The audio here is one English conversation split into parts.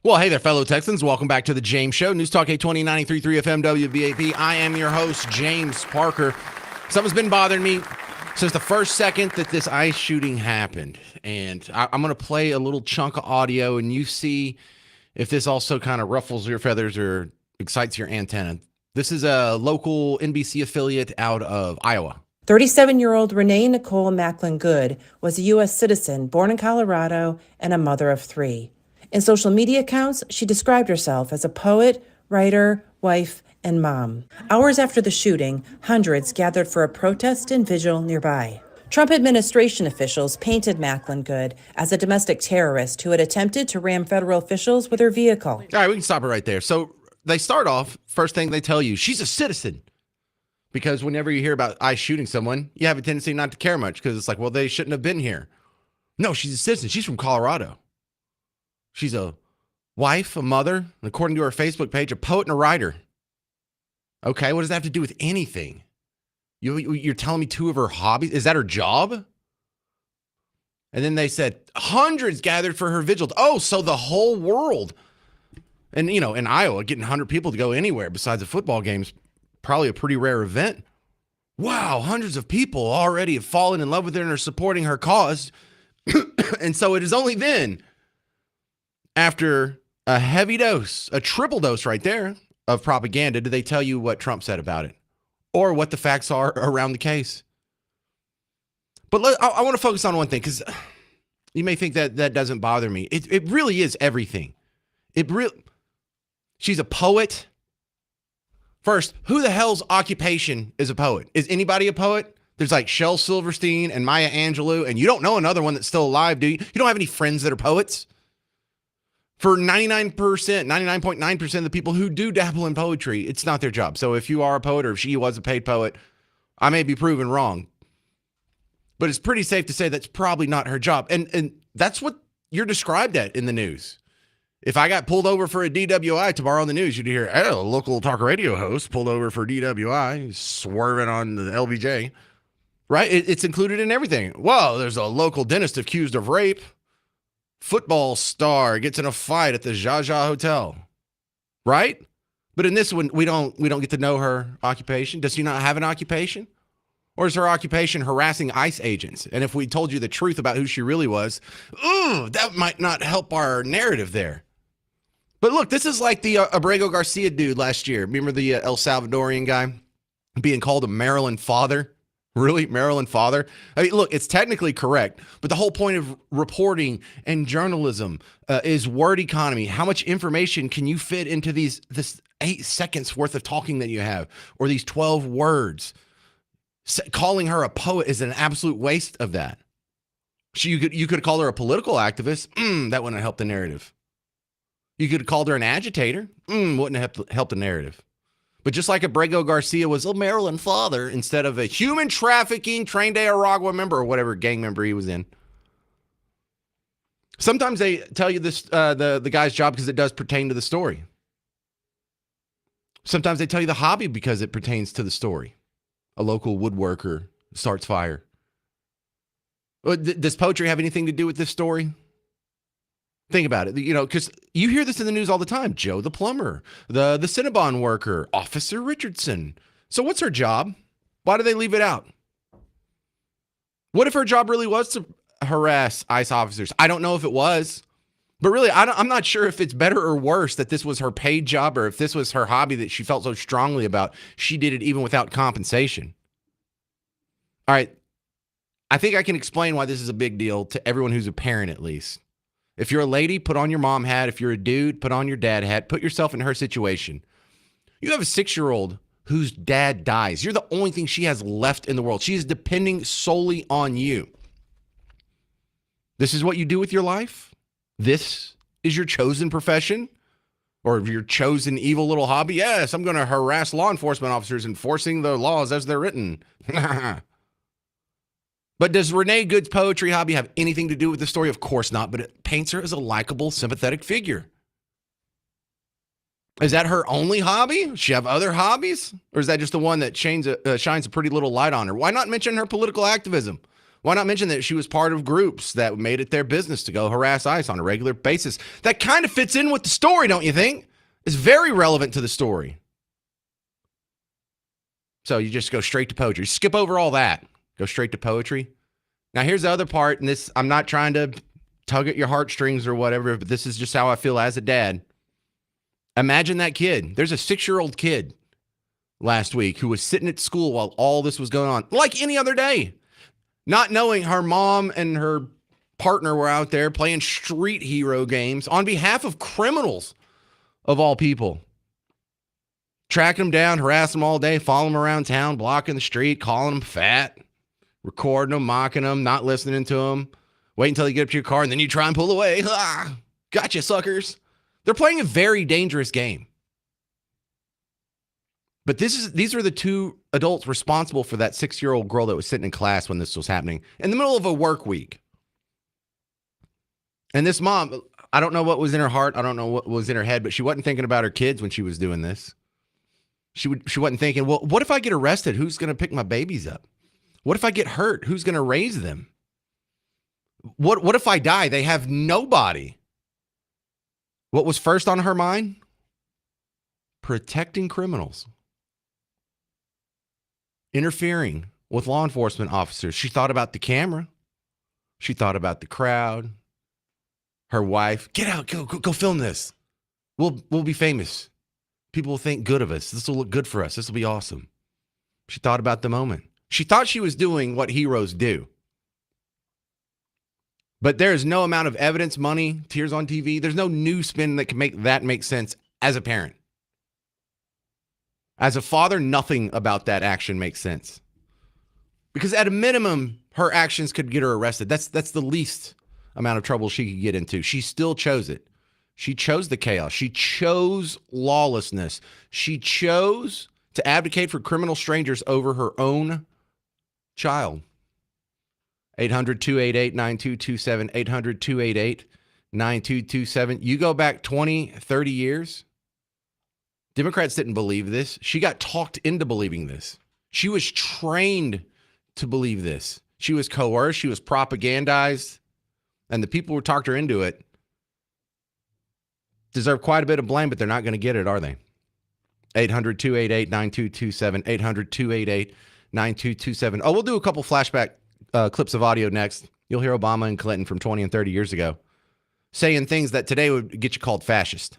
Well, hey there, fellow Texans. Welcome back to the James Show. News Talk 820 93.3 FM WVAP. I am your host, James Parker. Something's been bothering me since the first second that this ICE shooting happened. And I'm going to play a little chunk of audio, and you see if this also kind of ruffles your feathers or excites your antenna. This is a local NBC affiliate out of Iowa. 37-year-old Renee Nicole Macklin Good was a U.S. citizen born in Colorado and a mother of three. In social media accounts, she described herself as a poet, writer, wife, and mom. Hours after the shooting, hundreds gathered for a protest and vigil nearby. Trump administration officials painted Macklin Good as a domestic terrorist who had attempted to ram federal officials with her vehicle. All right, we can stop it right there. So they start off, first thing they tell you, she's a citizen. Because whenever you hear about ICE shooting someone, you have a tendency not to care much because it's like, well, they shouldn't have been here. No, she's a citizen. She's from Colorado. She's a wife, a mother, and according to her Facebook page, a poet and a writer. Okay, what does that have to do with anything? You're telling me two of her hobbies? Is that her job? And then they said hundreds gathered for her vigil. Oh, so the whole world. And, you know, in Iowa, getting 100 people to go anywhere besides a football game is probably a pretty rare event. Wow, hundreds of people already have fallen in love with her and are supporting her cause. And so it is only then, after a heavy dose, a triple dose right there of propaganda, do they tell you what Trump said about it or what the facts are around the case. But I want to focus on one thing because you may think that doesn't bother me. It really is everything. She's a poet. First, who the hell's occupation is a poet? Is anybody a poet? There's like Shel Silverstein and Maya Angelou, and you don't know another one that's still alive, do you? You don't have any friends that are poets? For 99.9% of the people who do dabble in poetry, it's not their job. So if you are a poet or if she was a paid poet, I may be proven wrong. But it's pretty safe to say that's probably not her job. And that's what you're described at in the news. If I got pulled over for a DWI tomorrow on the news, you'd hear, oh, a local talk radio host pulled over for DWI, swerving on the LBJ. Right? It's included in everything. Well, there's a local dentist accused of rape. Football star gets in a fight at the Zha Zha Hotel. Right? But in this one, we don't get to know her occupation. Does she not have an occupation? Or is her occupation harassing ICE agents? And if we told you the truth about who she really was, that might not help our narrative there. But look, this is like the Abrego Garcia dude last year. Remember the El Salvadorian guy being called a Maryland father? Really? Maryland father? I mean, look, it's technically correct, but the whole point of reporting and journalism is word economy. How much information can you fit into this 8 seconds worth of talking that you have, or these 12 words? Calling her a poet is an absolute waste of that. You could call her a political activist. That wouldn't help the narrative. You could have called her an agitator. Wouldn't have helped the narrative. But just like Abrego Garcia was a Maryland father instead of a human trafficking Tren de Aragua member or whatever gang member he was in. Sometimes they tell you this the guy's job because it does pertain to the story. Sometimes they tell you the hobby because it pertains to the story. A local woodworker starts fire. Does poetry have anything to do with this story? Think about it, because you hear this in the news all the time. Joe the plumber, the Cinnabon worker, Officer Richardson. So what's her job? Why do they leave it out? What if her job really was to harass ICE officers? I don't know if it was. But really, I'm not sure if it's better or worse that this was her paid job or if this was her hobby that she felt so strongly about. She did it even without compensation. All right. I think I can explain why this is a big deal to everyone who's a parent, at least. If you're a lady, put on your mom hat. If you're a dude, put on your dad hat. Put yourself in her situation. You have a 6-year-old whose dad dies. You're the only thing she has left in the world. She is depending solely on you. This is what you do with your life? This is your chosen profession or your chosen evil little hobby? Yes, I'm going to harass law enforcement officers enforcing the laws as they're written. But does Renee Good's poetry hobby have anything to do with the story? Of course not, but it paints her as a likable, sympathetic figure. Is that her only hobby? Does she have other hobbies? Or is that just the one that shines a pretty little light on her? Why not mention her political activism? Why not mention that she was part of groups that made it their business to go harass ICE on a regular basis? That kind of fits in with the story, don't you think? It's very relevant to the story. So you just go straight to poetry. Skip over all that. Go straight to poetry. Now here's the other part, and this, I'm not trying to tug at your heartstrings or whatever, but this is just how I feel as a dad. Imagine that kid. There's a 6-year-old kid last week who was sitting at school while all this was going on, like any other day, not knowing her mom and her partner were out there playing street hero games on behalf of criminals, of all people. Tracking them down, harassing them all day, following them around town, blocking the street, calling them fat, recording them, mocking them, not listening to them. Wait until you get up to your car, and then you try and pull away. Ah, gotcha, suckers. They're playing a very dangerous game. But these are the two adults responsible for that 6-year-old girl that was sitting in class when this was happening in the middle of a work week. And this mom, I don't know what was in her heart. I don't know what was in her head, but she wasn't thinking about her kids when she was doing this. She wasn't thinking, well, what if I get arrested? Who's going to pick my babies up? What if I get hurt? Who's going to raise them? What if I die? They have nobody. What was first on her mind? Protecting criminals. Interfering with law enforcement officers. She thought about the camera. She thought about the crowd. Her wife, get out, go film this. We'll be famous. People will think good of us. This will look good for us. This will be awesome. She thought about the moment. She thought she was doing what heroes do. But there is no amount of evidence, money, tears on TV. There's no new spin that can make that make sense as a parent. As a father, nothing about that action makes sense. Because at a minimum, her actions could get her arrested. That's the least amount of trouble she could get into. She still chose it. She chose the chaos. She chose lawlessness. She chose to advocate for criminal strangers over her own child. 800-288-9227, 800-288-9227. You go back 20, 30 years, Democrats didn't believe this. She got talked into believing this. She was trained to believe this. She was coerced. She was propagandized. And the people who talked her into it deserve quite a bit of blame, but they're not going to get it, are they? 800-288-9227, 800-288-9227. Oh, we'll do a couple flashback clips of audio next. You'll hear Obama and Clinton from 20 and 30 years ago saying things that today would get you called fascist.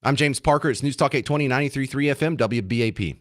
I'm James Parker. It's News Talk 820, 93.3 FM, WBAP.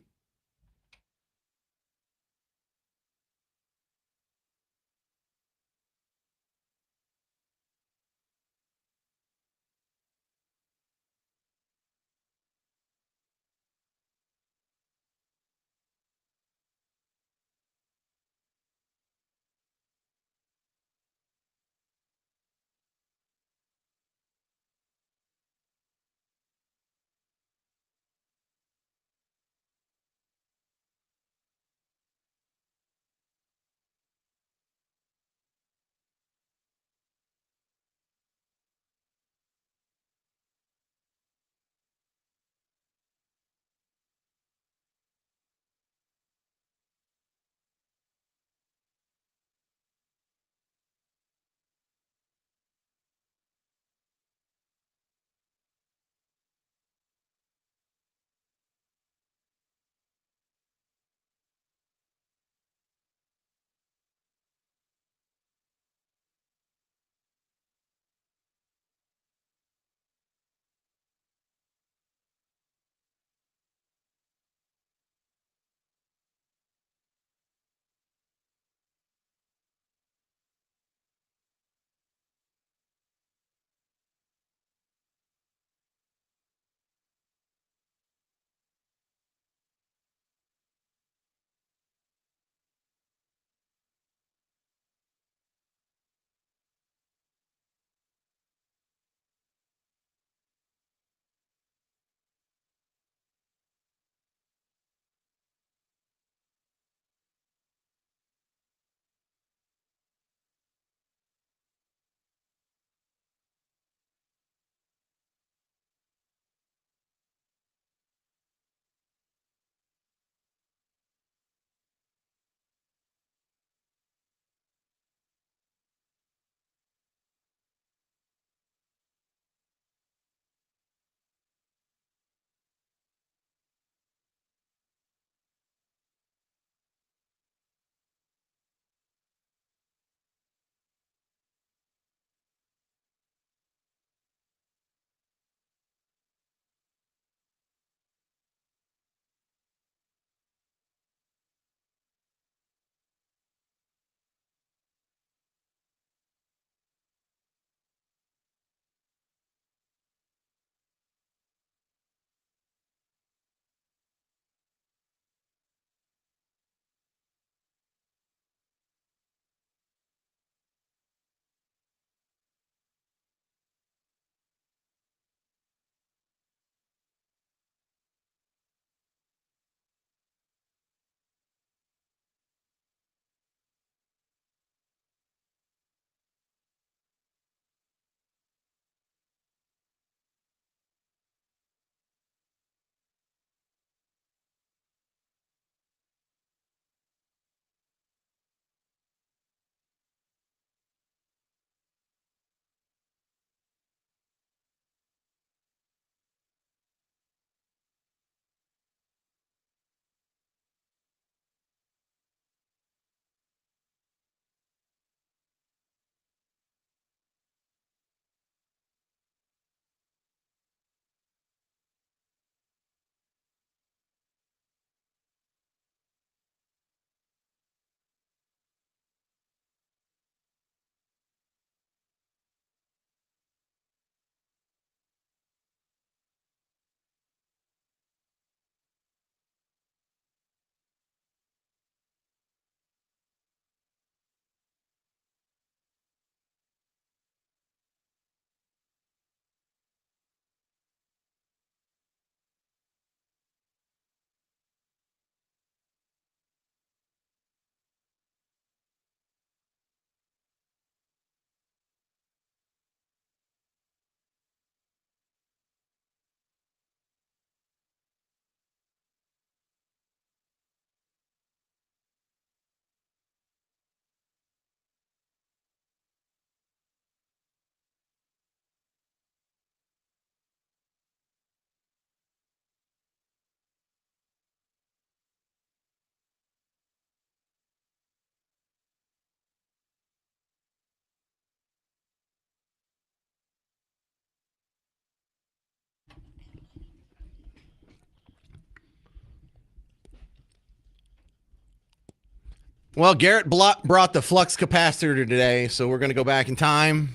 Well, Garrett brought the flux capacitor today, so we're going to go back in time.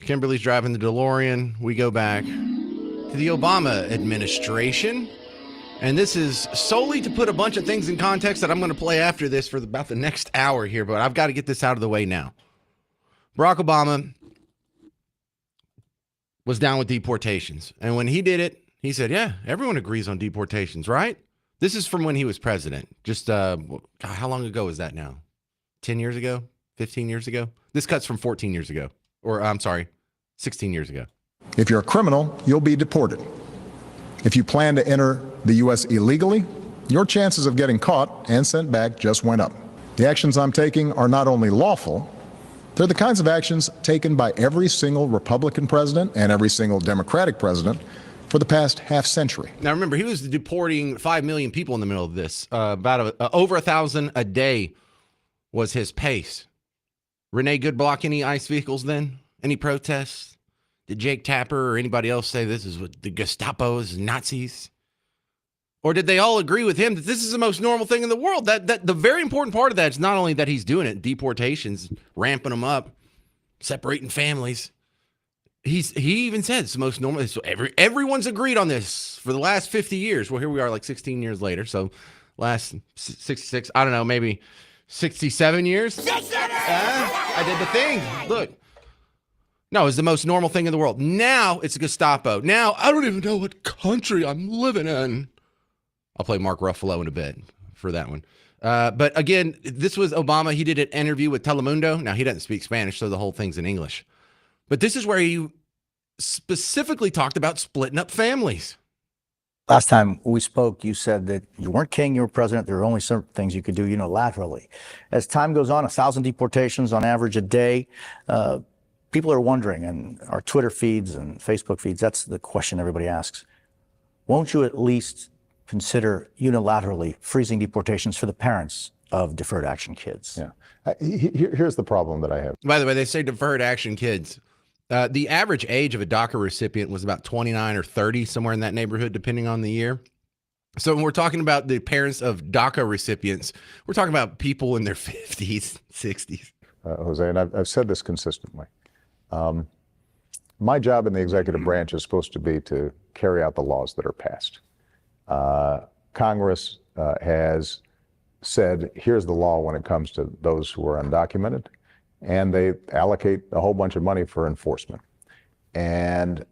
Kimberly's driving the DeLorean. We go back to the Obama administration. And this is solely to put a bunch of things in context that I'm going to play after this for about the next hour here, but I've got to get this out of the way now. Barack Obama was down with deportations. And when he did it, he said, yeah, everyone agrees on deportations, right? This is from when he was president. Just, God, how long ago is that now? 10 years ago? 15 years ago? This cuts from 14 years ago. Or, I'm sorry, 16 years ago. If you're a criminal, you'll be deported. If you plan to enter the U.S. illegally, your chances of getting caught and sent back just went up. The actions I'm taking are not only lawful, they're the kinds of actions taken by every single Republican president and every single Democratic president for the past half century. Now, remember, he was deporting 5 million people in the middle of this. Over 1,000 a day was his pace. Renee Good block any ICE vehicles then? Any protests? Did Jake Tapper or anybody else say this is what the Gestapo is, Nazis? Or did they all agree with him that this is the most normal thing in the world? That the very important part of that is not only that he's doing it, deportations, ramping them up, separating families. He even said it's the most normal. So everyone's agreed on this for the last 50 years. Well, here we are like 16 years later. So last 66, I don't know, maybe 67 years. I did the thing. Look. No, it's the most normal thing in the world. Now it's Gestapo. Now I don't even know what country I'm living in. I'll play Mark Ruffalo in a bit for that one. But again, this was Obama. He did an interview with Telemundo. Now, he doesn't speak Spanish, so the whole thing's in English. But this is where he specifically talked about splitting up families. Last time we spoke, you said that you weren't king, you were president. There were only certain things you could do unilaterally. As time goes on, 1,000 deportations on average a day. People are wondering, and our Twitter feeds and Facebook feeds, that's the question everybody asks. Won't you at least consider unilaterally freezing deportations for the parents of deferred action kids? Yeah. Here's the problem that I have. By the way, they say deferred action kids. The average age of a DACA recipient was about 29 or 30, somewhere in that neighborhood, depending on the year. So when we're talking about the parents of DACA recipients, we're talking about people in their 50s, 60s. Jose, and I've said this consistently. My job in the executive branch is supposed to be to carry out the laws that are passed. Congress has said, here's the law when it comes to those who are undocumented, and they allocate a whole bunch of money for enforcement. And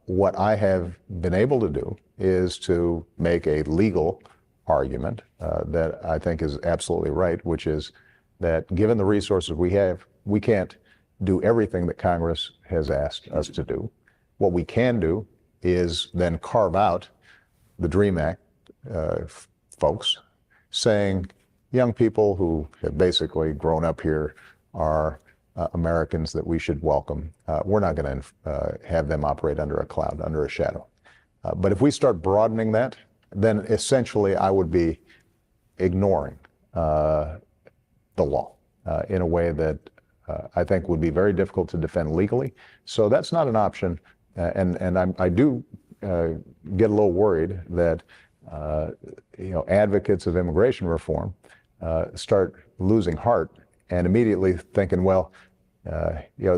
what I have been able to do is to make a legal argument that I think is absolutely right, which is that given the resources we have, we can't do everything that Congress has asked us to do. What we can do is then carve out the DREAM Act folks, saying young people who have basically grown up here are Americans that we should welcome. We're not going to have them operate under a cloud, under a shadow. But if we start broadening that, then essentially I would be ignoring the law in a way that I think would be very difficult to defend legally. So that's not an option. And I do get a little worried that advocates of immigration reform start losing heart and immediately thinking, well,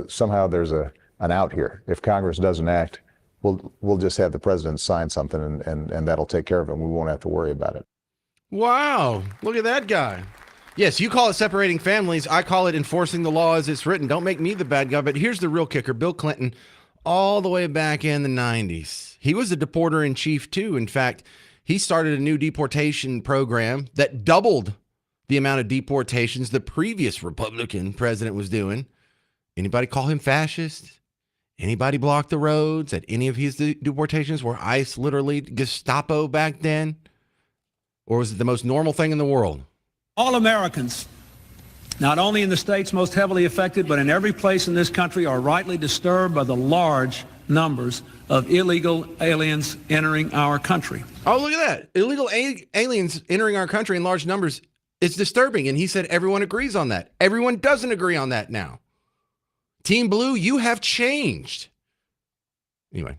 somehow there's an out here. If Congress doesn't act, we'll just have the president sign something and that'll take care of it. We won't have to worry about it. Wow, look at that guy. Yes, you call it separating families. I call it enforcing the law as it's written. Don't make me the bad guy. But here's the real kicker. Bill Clinton, all the way back in the 90s, he was a deporter in chief too. In fact, he started a new deportation program that doubled the amount of deportations the previous Republican president was doing. Anybody call him fascist? Anybody block the roads at any of his deportations? Were ICE literally Gestapo back then? Or was it the most normal thing in the world? All Americans, not only in the states most heavily affected, but in every place in this country, are rightly disturbed by the large numbers of illegal aliens entering our country. Oh, look at that. Illegal aliens entering our country in large numbers. It's disturbing. And he said everyone agrees on that. Everyone doesn't agree on that now. Team Blue, you have changed. Anyway.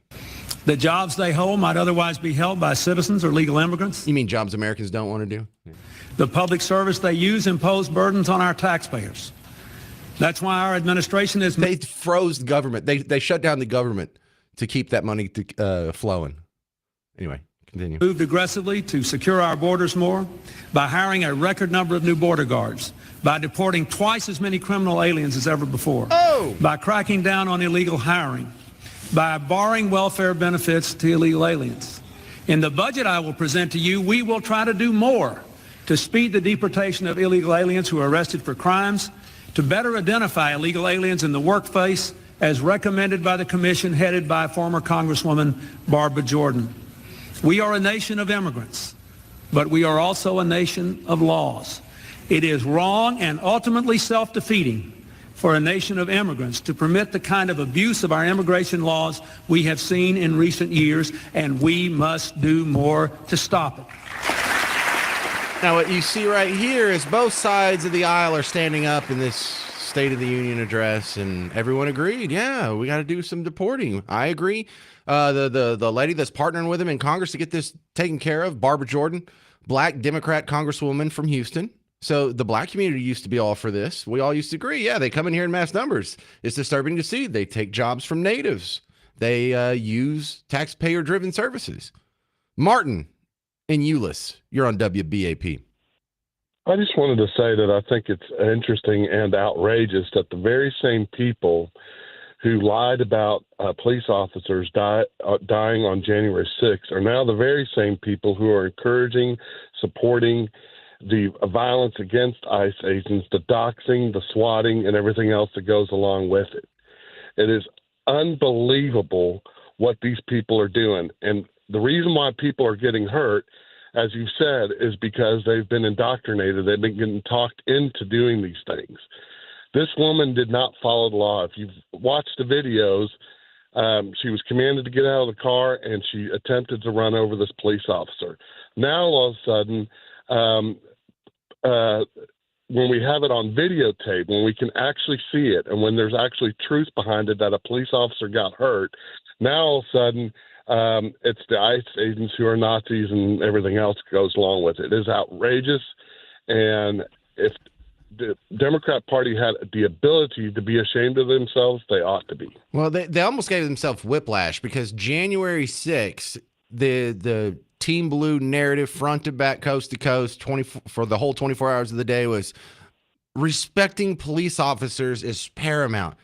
The jobs they hold might otherwise be held by citizens or legal immigrants. You mean jobs Americans don't want to do? Yeah. The public service they use impose burdens on our taxpayers. That's why our administration is They froze the government. They shut down the government to keep that money flowing. Anyway, continue. moved aggressively to secure our borders more by hiring a record number of new border guards, by deporting twice as many criminal aliens as ever before, by cracking down on illegal hiring, by barring welfare benefits to illegal aliens. In the budget I will present to you, we will try to do more to speed the deportation of illegal aliens who are arrested for crimes, to better identify illegal aliens in the workplace as recommended by the commission headed by former Congresswoman Barbara Jordan. We are a nation of immigrants, but we are also a nation of laws. It is wrong and ultimately self-defeating for a nation of immigrants to permit the kind of abuse of our immigration laws we have seen in recent years, and we must do more to stop it. Now, what you see right here is both sides of the aisle are standing up in this State of the Union address, and everyone agreed, yeah, we got to do some deporting. I agree. The lady that's partnering with him in Congress to get this taken care of, Barbara Jordan, black Democrat congresswoman from Houston. So the black community used to be all for this. We all used to agree, yeah, they come in here in mass numbers. It's disturbing to see. They take jobs from natives. They use taxpayer-driven services. Martin in Euless, you're on WBAP. I just wanted to say that I think it's interesting and outrageous that the very same people who lied about police officers dying on January 6th are now the very same people who are encouraging, supporting the violence against ICE agents, the doxing, the swatting, and everything else that goes along with it. It is unbelievable what these people are doing. And the reason why people are getting hurt, as you said, is because they've been indoctrinated. They've been getting talked into doing these things. This woman did not follow the law. If you've watched the videos, she was commanded to get out of the car, and she attempted to run over this police officer. Now, all of a sudden, when we have it on videotape, when we can actually see it, and when there's actually truth behind it that a police officer got hurt, now all of a sudden it's the ICE agents who are Nazis and everything else goes along with it. It is outrageous, and if the Democrat Party had the ability to be ashamed of themselves, they ought to be. Well, they almost gave themselves whiplash because January 6th, the Team Blue narrative, front to back, coast to coast, for the whole 24 hours of the day, was respecting police officers is paramount.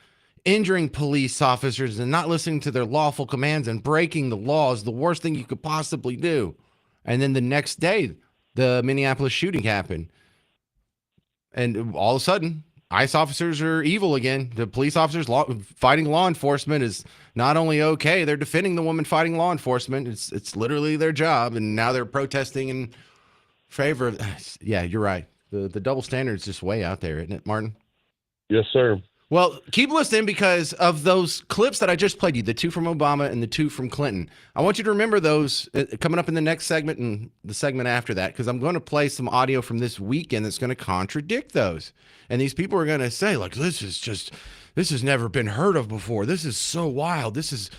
Injuring police officers and not listening to their lawful commands and breaking the law is the worst thing you could possibly do. And then the next day, the Minneapolis shooting happened. And all of a sudden, ICE officers are evil again. The police officers fighting law enforcement is not only okay, they're defending the woman fighting law enforcement. It's literally their job, and now they're protesting in favor of. Yeah, you're right. The double standard is just way out there, isn't it, Martin? Yes, sir. Well, keep listening because of those clips that I just played you, the 2 from Obama and the 2 from Clinton. I want you to remember those coming up in the next segment and the segment after that, because I'm going to play some audio from this weekend that's going to contradict those. And these people are going to say, like, this has never been heard of before. This is so wild. This is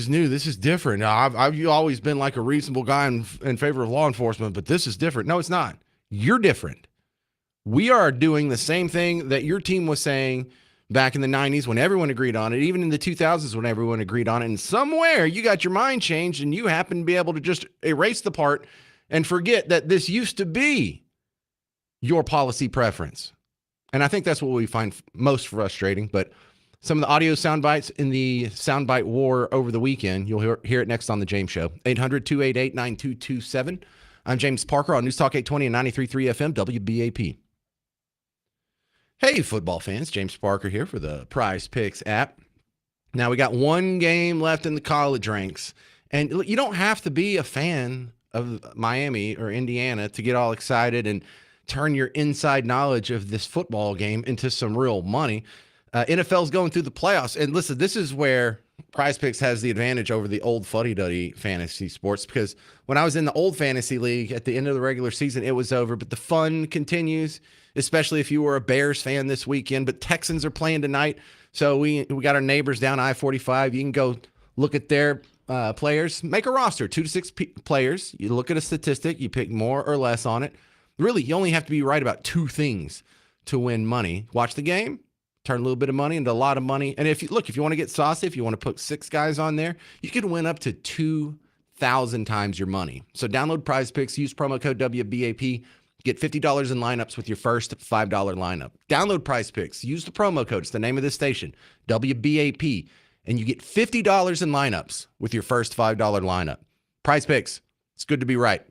new. This is different. I've always been like a reasonable guy in favor of law enforcement, but this is different. No, it's not. You're different. We are doing the same thing that your team was saying back in the 90s when everyone agreed on it, even in the 2000s when everyone agreed on it. And somewhere you got your mind changed and you happen to be able to just erase the part and forget that this used to be your policy preference. And I think that's what we find most frustrating. But some of the audio sound bites in the soundbite war over the weekend, you'll hear it next on The James Show. 800-288-9227. I'm James Parker on News Talk 820 and 93.3 FM WBAP. Hey, football fans, James Parker here for the Prize Picks app. Now, we got one game left in the college ranks, and you don't have to be a fan of Miami or Indiana to get all excited and turn your inside knowledge of this football game into some real money. NFL's going through the playoffs, and listen, this is where Prize Picks has the advantage over the old fuddy-duddy fantasy sports, because when I was in the old fantasy league at the end of the regular season, it was over, but the fun continues, especially if you were a Bears fan this weekend. But Texans are playing tonight, so we got our neighbors down I-45. You can go look at their players, make a roster, 2 to 6 players. You look at a statistic, you pick more or less on it. Really, you only have to be right about two things to win money. Watch the game, turn a little bit of money into a lot of money. And if you want to get saucy, if you want to put 6 guys on there, you could win up to 2,000 times your money. So download Prize Picks, use promo code WBAP, get $50 in lineups with your first $5 lineup. Download Prize Picks, use the promo code. It's the name of this station, WBAP, and you get $50 in lineups with your first $5 lineup. Prize Picks, it's good to be right.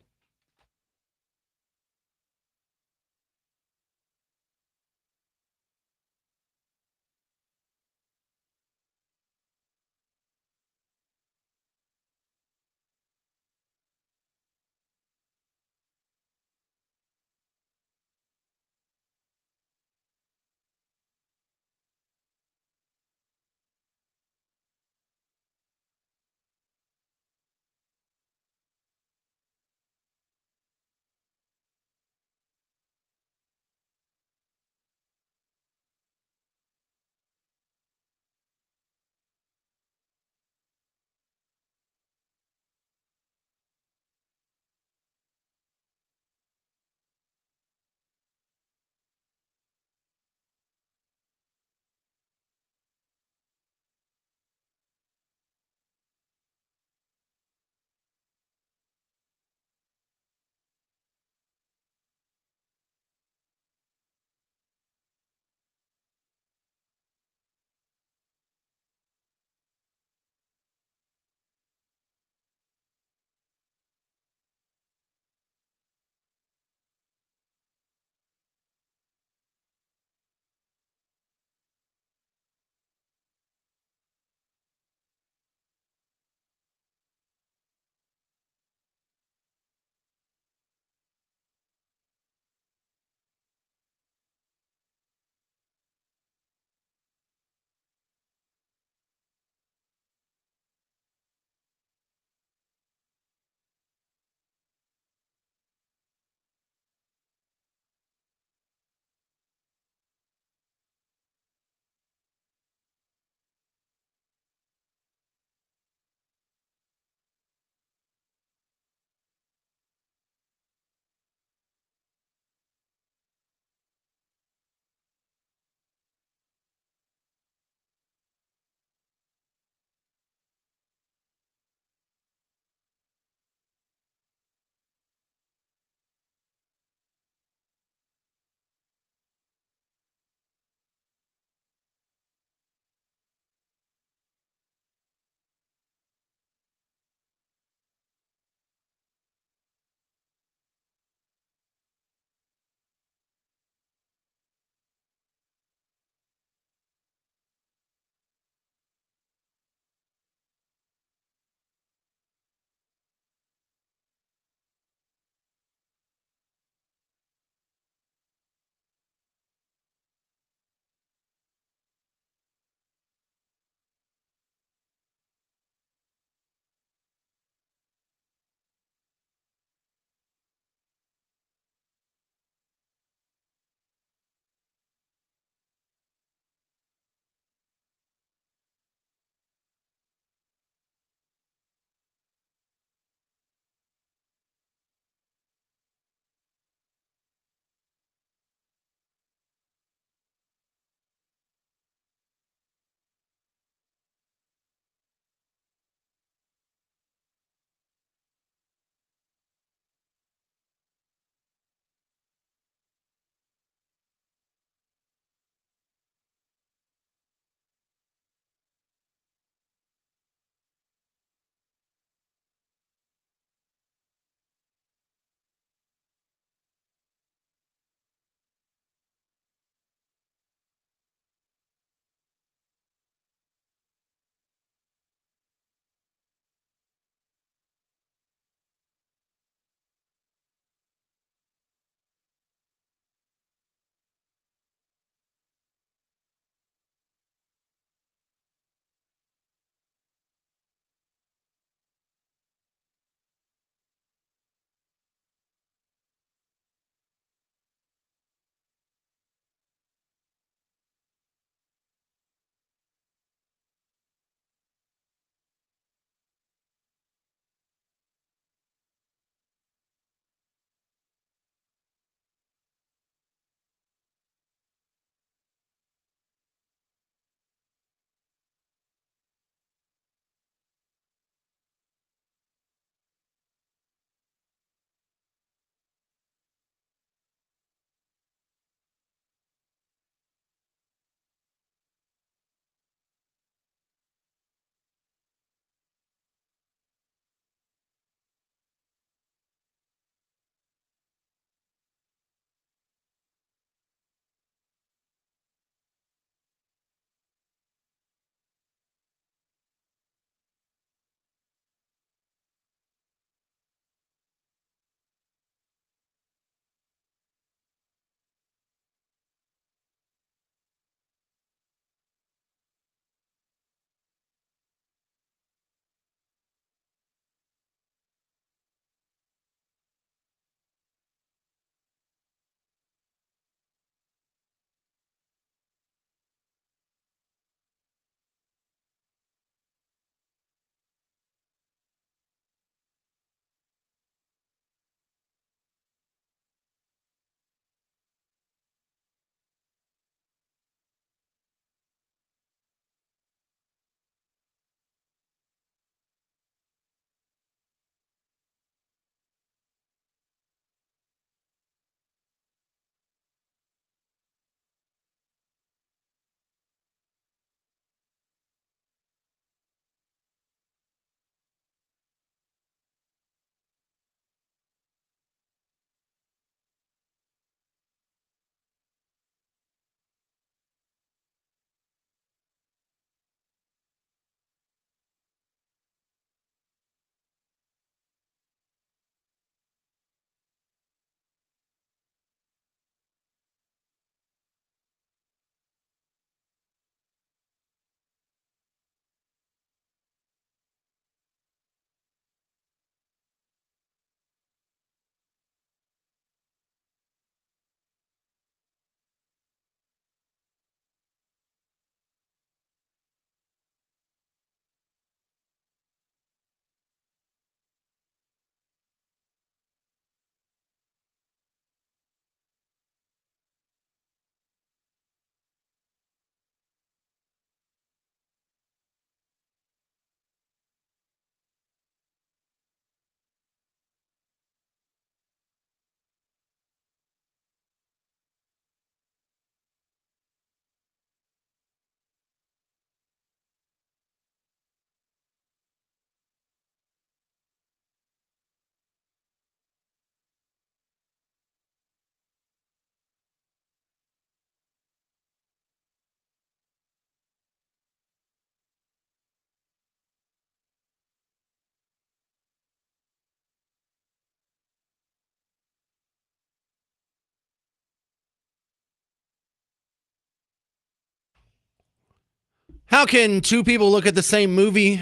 How can two people look at the same movie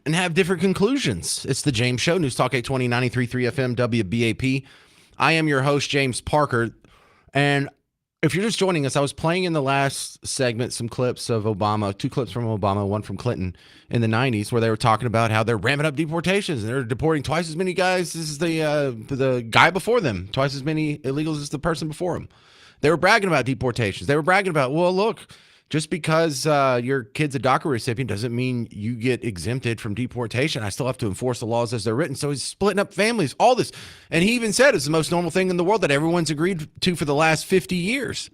and have different conclusions? It's the James Show, News Talk 820, 93.3 FM, WBAP. I am your host, James Parker. And if you're just joining us, I was playing in the last segment some clips of Obama, 2 clips from Obama, 1 from Clinton in the 90s, where they were talking about how they're ramping up deportations and they're deporting twice as many guys as the guy before them, twice as many illegals as the person before him. They were bragging about deportations. They were bragging about, well, look, just because your kid's a DACA recipient doesn't mean you get exempted from deportation. I still have to enforce the laws as they're written. So he's splitting up families, all this. And he even said it's the most normal thing in the world that everyone's agreed to for the last 50 years.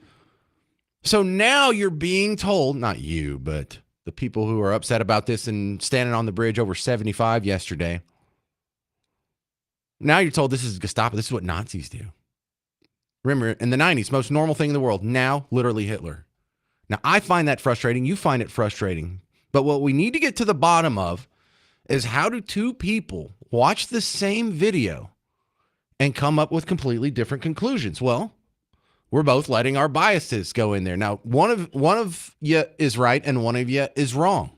So now you're being told, not you, but the people who are upset about this and standing on the bridge over 75 yesterday. Now you're told this is Gestapo. This is what Nazis do. Remember, in the 90s, most normal thing in the world. Now, literally Hitler. Now, I find that frustrating. You find it frustrating. But what we need to get to the bottom of is how do two people watch the same video and come up with completely different conclusions? Well, we're both letting our biases go in there. Now, one of you is right and one of you is wrong.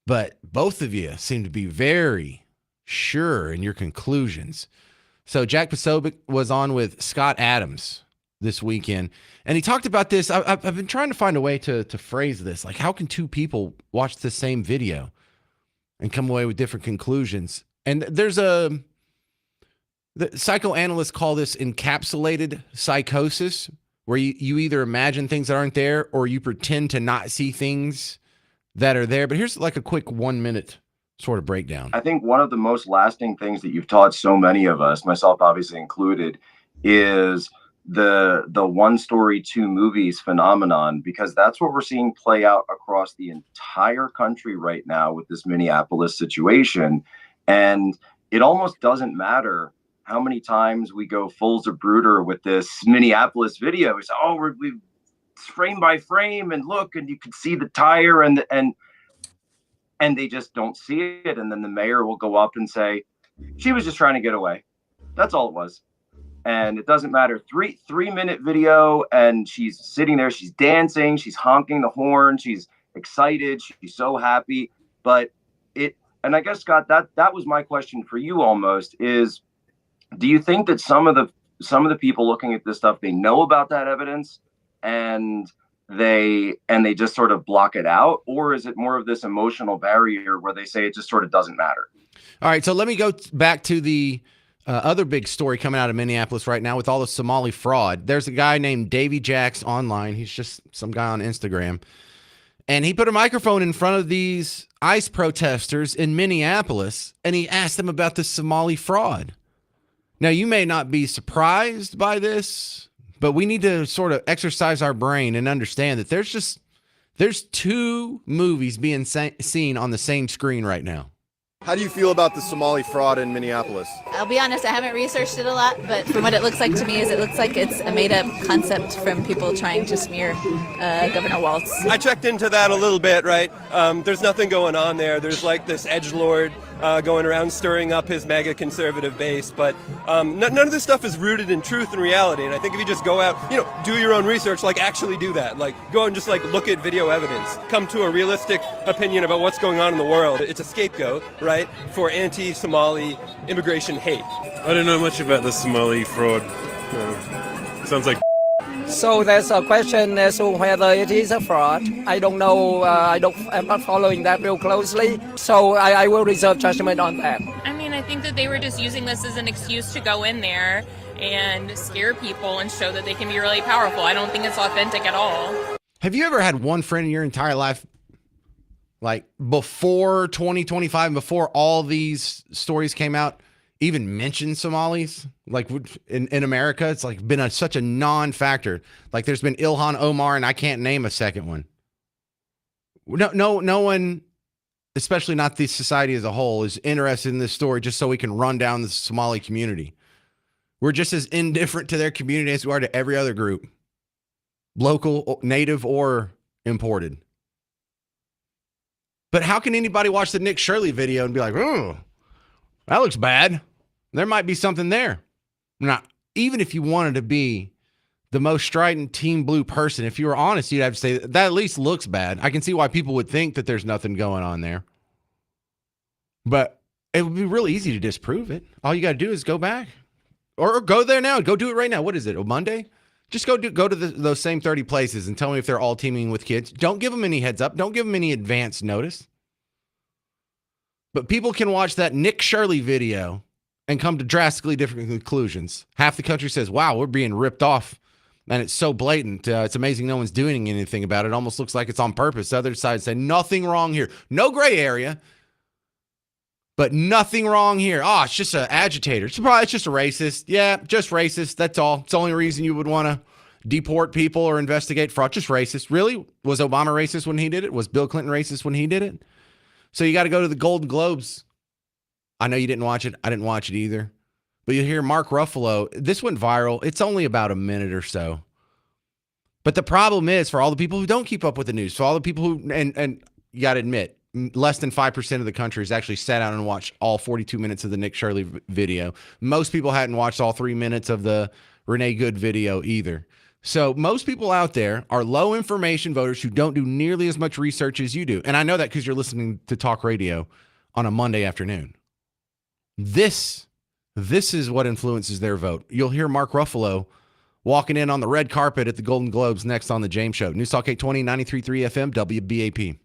But both of you seem to be very sure in your conclusions. So Jack Posobiec was on with Scott Adams this weekend, and he talked about this. I've been trying to find a way to phrase this. Like, how can two people watch the same video and come away with different conclusions? And there's the psychoanalysts call this encapsulated psychosis, where you either imagine things that aren't there or you pretend to not see things that are there. But here's like a quick 1 minute sort of breakdown. I think one of the most lasting things that you've taught so many of us, myself obviously included, is the one story, 2 movies phenomenon, because that's what we're seeing play out across the entire country right now with this Minneapolis situation. And it almost doesn't matter how many times we go full Zapruder with this Minneapolis video. It's we frame by frame and look, and you can see the tire and they just don't see it. And then the mayor will go up and say, she was just trying to get away. That's all it was. And it doesn't matter. 3-minute video, and she's sitting there, she's dancing, she's honking the horn, she's excited, she's so happy. But and I guess, Scott, that was my question for you almost, is do you think that some of the people looking at this stuff, they know about that evidence and they just sort of block it out? Or is it more of this emotional barrier where they say it just sort of doesn't matter? All right, so let me go back to the other big story coming out of Minneapolis right now with all the Somali fraud. There's a guy named Davy Jacks online. He's just some guy on Instagram. And he put a microphone in front of these ICE protesters in Minneapolis, and he asked them about the Somali fraud. Now, you may not be surprised by this, but we need to sort of exercise our brain and understand that there's 2 movies being seen on the same screen right now. How do you feel about the Somali fraud in Minneapolis? I'll be honest, I haven't researched it a lot, but from what it looks like to me it looks like it's a made-up concept from people trying to smear Governor Walz. I checked into that a little bit, right? There's nothing going on there. There's like this edgelord going around stirring up his mega conservative base, but none of this stuff is rooted in truth and reality. And I think if you just go out, do your own research, like actually do that, like go out and just like look at video evidence, come to a realistic opinion about what's going on in the world. It's a scapegoat, right, for anti-Somali immigration hate. I don't know much about the Somali fraud. Sounds like. So there's a question as to whether it is a fraud. I don't know. I'm not following that real closely. So I will reserve judgment on that. I mean, I think that they were just using this as an excuse to go in there and scare people and show that they can be really powerful. I don't think it's authentic at all. Have you ever had one friend in your entire life, like before 2025 and before all these stories came out, even mention Somalis? Like in America, it's like been such a non-factor. Like there's been Ilhan Omar, and I can't name a second one. No one, especially not the society as a whole, is interested in this story just so we can run down the Somali community. We're just as indifferent to their community as we are to every other group, local, native, or imported. But how can anybody watch the Nick Shirley video and be like, oh, that looks bad? There might be something there. Now, even if you wanted to be the most strident team blue person. If you were honest, you'd have to say that at least looks bad. I can see why people would think that there's nothing going on there. But it would be real easy to disprove it. All you got to do is go back or go there now. Go do it right now. What is it? A Monday? Just go to those same 30 places and tell me if they're all teaming with kids. Don't give them any heads up. Don't give them any advance notice. But people can watch that Nick Shirley video and come to drastically different conclusions. Half the country says, wow, we're being ripped off. And it's so blatant. It's amazing no one's doing anything about it. It almost looks like it's on purpose. The other side say, nothing wrong here. No gray area, but nothing wrong here. Oh, it's just an agitator. It's just a racist. Yeah, just racist. That's all. It's the only reason you would want to deport people or investigate fraud. Just racist. Really? Was Obama racist when he did it? Was Bill Clinton racist when he did it? So you got to go to the Golden Globes. I know you didn't watch it. I didn't watch it either. But you hear Mark Ruffalo. This went viral. It's only about a minute or so. But the problem is for all the people who don't keep up with the news, for all the people who, and you got to admit, less than 5% of the country has actually sat down and watched all 42 minutes of the Nick Shirley video. Most people hadn't watched all 3 minutes of the Renee Good video either. So most people out there are low information voters who don't do nearly as much research as you do. And I know that because you're listening to talk radio on a Monday afternoon. This is what influences their vote. You'll hear Mark Ruffalo walking in on the red carpet at the Golden Globes next on The James Show. News Talk 820, 93.3 FM, WBAP.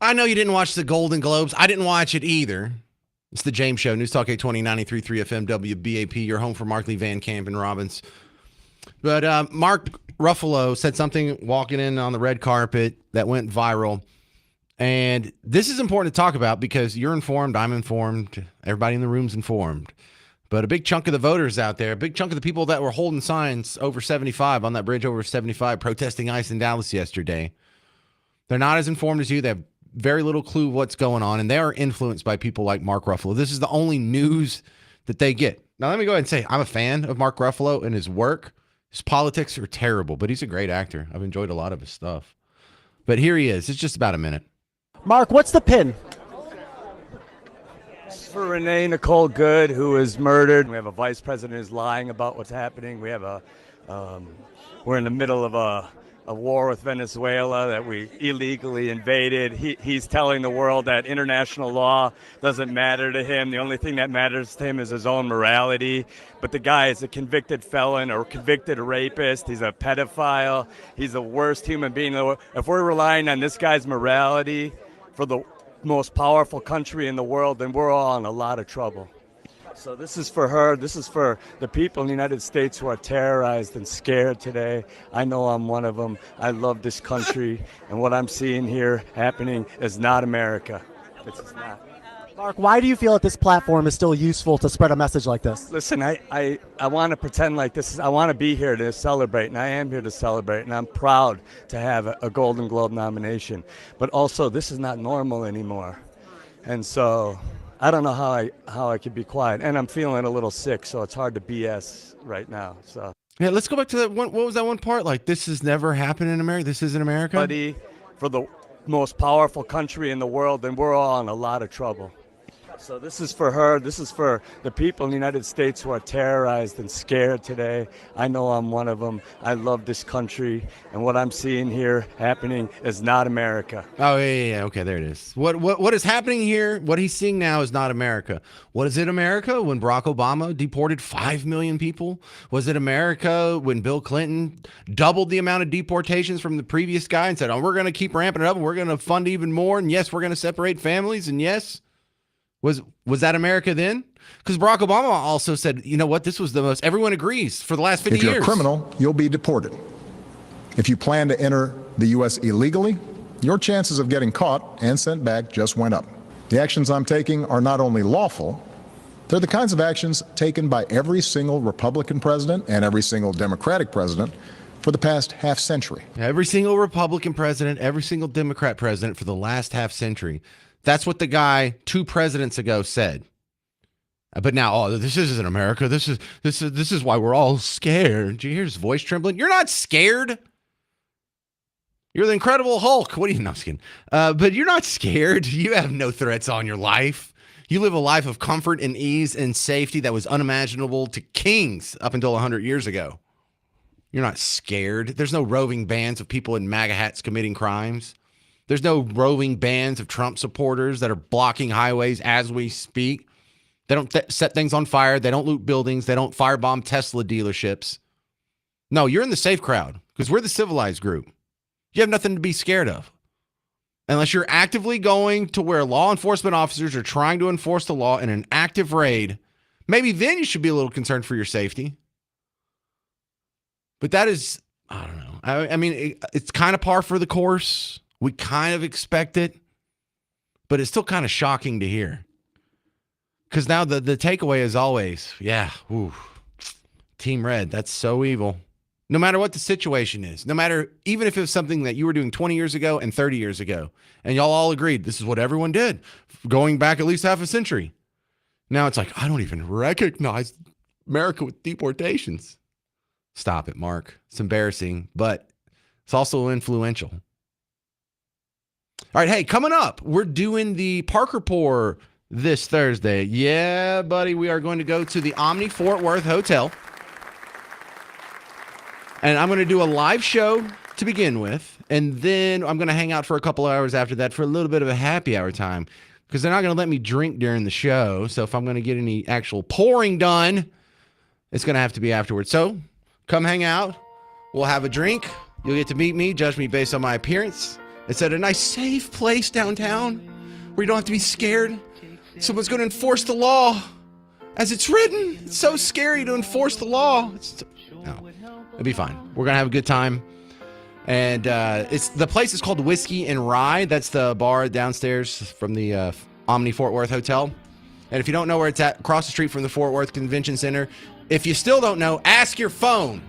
I know you didn't watch the Golden Globes. I didn't watch it either. It's the James Show, News Talk 820, 93.3 FM, WBAP. Your home for Mark Lee Van Camp and Robbins. But Mark Ruffalo said something walking in on the red carpet that went viral. And this is important to talk about because you're informed, I'm informed, everybody in the room's informed. But a big chunk of the voters out there, a big chunk of the people that were holding signs over 75 on that bridge over 75 protesting ICE in Dallas yesterday, they're not as informed as you. They have very little clue what's going on, and they are influenced by people like Mark Ruffalo. This is the only news that they get. Now, let me go ahead and say I'm a fan of Mark Ruffalo and his work. His politics are terrible, but he's a great actor. I've enjoyed a lot of his stuff. But here he is. It's just about a minute. Mark, what's the pin? It's for Renee Nicole Good, who was murdered. We have a vice president who's lying about what's happening. We have we're in the middle of a war with Venezuela that we illegally invaded. He's telling the world that international law doesn't matter to him. The only thing that matters to him is his own morality. But the guy is a convicted felon or convicted rapist. He's a pedophile. He's the worst human being in the world. If we're relying on this guy's morality for the most powerful country in the world, then we're all in a lot of trouble. So this is for her. This is for the people in the United States who are terrorized and scared today. I know I'm one of them. I love this country. And what I'm seeing here happening is not America. This is not. Mark, why do you feel that this platform is still useful to spread a message like this? Listen, I want to pretend like this is, I want to be here to celebrate, and I am here to celebrate, and I'm proud to have a Golden Globe nomination. But also, this is not normal anymore. And so I don't know how I could be quiet, and I'm feeling a little sick, so it's hard to BS right now. So yeah, let's go back to that one. What was that one part? Like, this has never happened in America. This isn't America. Buddy, for the most powerful country in the world, then we're all in a lot of trouble. So this is for her. This is for the people in the United States who are terrorized and scared today. I know I'm one of them. I love this country, and what I'm seeing here happening is not America. Oh, yeah. Okay, there it is. What is happening here, what he's seeing now is not America. What is it America when Barack Obama deported 5 million people? Was it America when Bill Clinton doubled the amount of deportations from the previous guy and said, oh, we're going to keep ramping it up and we're going to fund even more, and yes, we're going to separate families, and yes? Was that America then? Because Barack Obama also said, you know what, this was the most, everyone agrees, for the last 50 years. If you're a criminal, you'll be deported. If you plan to enter the U.S. illegally, your chances of getting caught and sent back just went up. The actions I'm taking are not only lawful, they're the kinds of actions taken by every single Republican president and every single Democratic president for the past half century. Every single Republican president, every single Democrat president for the last half century. That's what the guy 2 presidents ago said. But now, oh, this isn't America. This is why we're all scared. Did you hear his voice trembling? You're not scared. You're the Incredible Hulk. What are you? No, I'm just kidding. But you're not scared. You have no threats on your life. You live a life of comfort and ease and safety that was unimaginable to kings up until 100 years ago. You're not scared. There's no roving bands of people in MAGA hats committing crimes. There's no roving bands of Trump supporters that are blocking highways as we speak. They don't set things on fire. They don't loot buildings. They don't firebomb Tesla dealerships. No, you're in the safe crowd because we're the civilized group. You have nothing to be scared of. Unless you're actively going to where law enforcement officers are trying to enforce the law in an active raid, maybe then you should be a little concerned for your safety. But that is, I don't know. I mean, it's kind of par for the course. We kind of expect it, but it's still kind of shocking to hear. Because now the takeaway is always, yeah, ooh, Team Red, that's so evil. No matter what the situation is, no matter, even if it was something that you were doing 20 years ago and 30 years ago, and y'all all agreed this is what everyone did, going back at least half a century. Now it's like, I don't even recognize America with deportations. Stop it, Mark. It's embarrassing, but it's also influential. All right, hey, coming up, we're doing the Parker Pour this Thursday. Yeah, buddy, we are going to go to the Omni Fort Worth Hotel. And I'm going to do a live show to begin with, and then I'm going to hang out for a couple hours after that for a little bit of a happy hour time, because they're not going to let me drink during the show. So if I'm going to get any actual pouring done, it's going to have to be afterwards. So come hang out. We'll have a drink. You'll get to meet me, judge me based on my appearance It's at a nice, safe place downtown where you don't have to be scared. Someone's going to enforce the law as it's written. It's so scary to enforce the law. No, it'll be fine. We're going to have a good time. And the place is called Whiskey and Rye. That's the bar downstairs from the Omni Fort Worth Hotel. And if you don't know where it's at, across the street from the Fort Worth Convention Center. If you still don't know, ask your phone.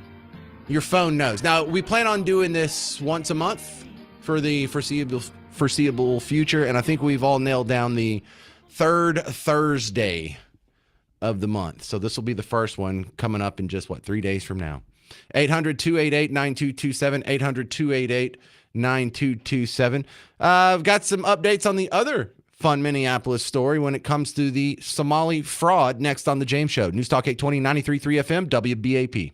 Your phone knows. Now, we plan on doing this once a month for the foreseeable future. And I think we've all nailed down the third Thursday of the month. So this will be the first one coming up in just, 3 days from now. 800-288-9227, 800-288-9227. I've got some updates on the other fun Minneapolis story when it comes to the Somali fraud next on The James Show. News Talk 820, 93.3 FM, WBAP.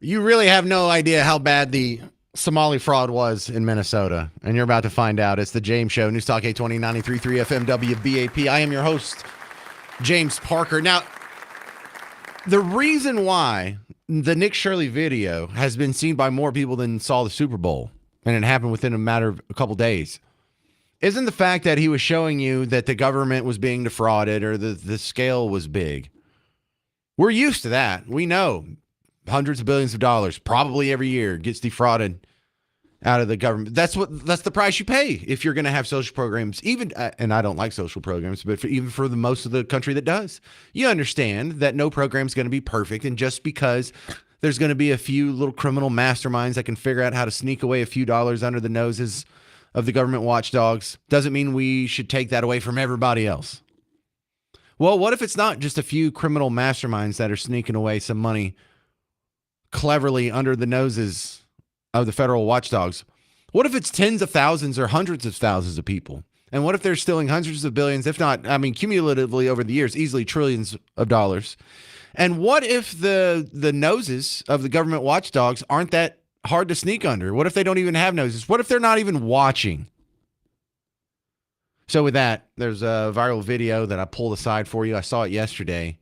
You really have no idea how bad the Somali fraud was in Minnesota, and you're about to find out. It's the James Show, News Talk 820 93.3 FM WBAP. I am your host, James Parker. Now, the reason why the Nick Shirley video has been seen by more people than saw the Super Bowl, and it happened within a matter of a couple days, isn't the fact that he was showing you that the government was being defrauded or the scale was big. We're used to that. We know hundreds of billions of dollars probably every year gets defrauded out of the government. That's the price you pay if you're going to have social programs. Even and I don't like social programs, but even for the most of the country that does, you understand that no program is going to be perfect, and just because there's going to be a few little criminal masterminds that can figure out how to sneak away a few dollars under the noses of the government watchdogs doesn't mean we should take that away from everybody else. Well, what if it's not just a few criminal masterminds that are sneaking away some money cleverly under the noses of the federal watchdogs? What if it's tens of thousands or hundreds of thousands of people? And what if they're stealing hundreds of billions, if not, cumulatively over the years, easily trillions of dollars? And what if the noses of the government watchdogs aren't that hard to sneak under? What if they don't even have noses? What if they're not even watching? So with that, there's a viral video that I pulled aside for you. I saw it yesterday.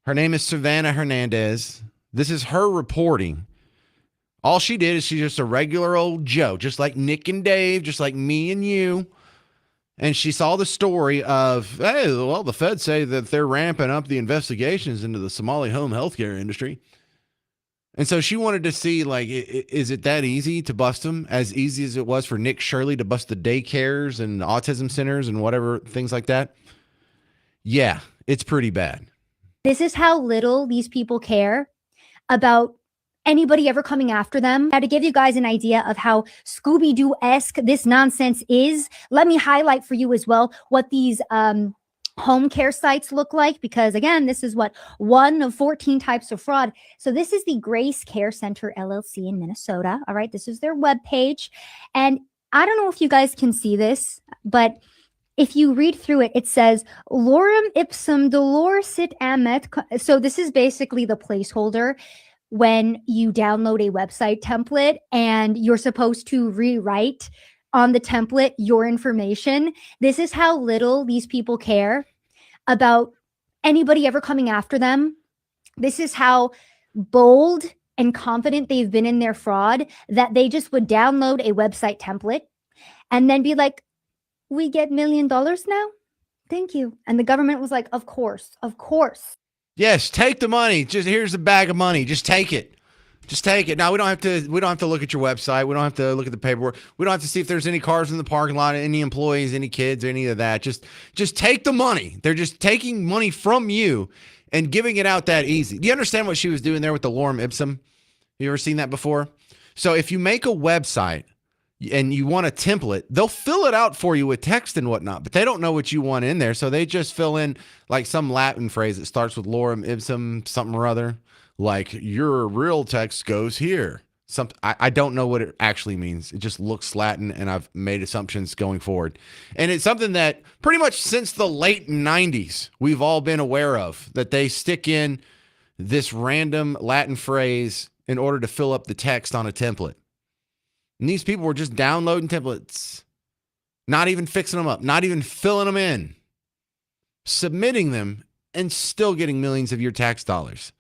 Her name is Savannah Hernandez. This is her reporting. All she did is she's just a regular old Joe, just like Nick and Dave, just like me and you. And she saw the story of, hey, well, the feds say that they're ramping up the investigations into the Somali home healthcare industry. And so she wanted to see, like, is it that easy to bust them? As easy as it was for Nick Shirley to bust the daycares and autism centers and whatever, things like that? Yeah, it's pretty bad. This is how little these people care about anybody ever coming after them. Now, to give you guys an idea of how Scooby-Doo-esque this nonsense is, let me highlight for you as well what these home care sites look like, because again, this is what one of 14 types of fraud. So this is the Grace Care Center LLC in Minnesota. All right, this is their webpage. And I don't know if you guys can see this, but if you read through it, it says lorem ipsum dolor sit amet. So this is basically the placeholder when you download a website template and you're supposed to rewrite on the template your information. This is how little these people care about anybody ever coming after them. This is how bold and confident they've been in their fraud that they just would download a website template and then be like, we get $1 million now? Thank you. And the government was like, of course, of course. Yes, take the money. Just here's a bag of money. Just take it. Just take it. Now we don't have to look at your website. We don't have to look at the paperwork. We don't have to see if there's any cars in the parking lot, any employees, any kids, any of that. Just take the money. They're just taking money from you and giving it out that easy. Do you understand what she was doing there with the lorem ipsum? You ever seen that before? So if you make a website and you want a template, they'll fill it out for you with text and whatnot, but they don't know what you want in there. So they just fill in like some Latin phrase that starts with lorem ipsum, something or other. Like your real text goes here. I don't know what it actually means. It just looks Latin, and I've made assumptions going forward. And it's something that pretty much since the late 90s, we've all been aware of, that they stick in this random Latin phrase in order to fill up the text on a template. And these people were just downloading templates, not even fixing them up, not even filling them in, submitting them, and still getting millions of your tax dollars.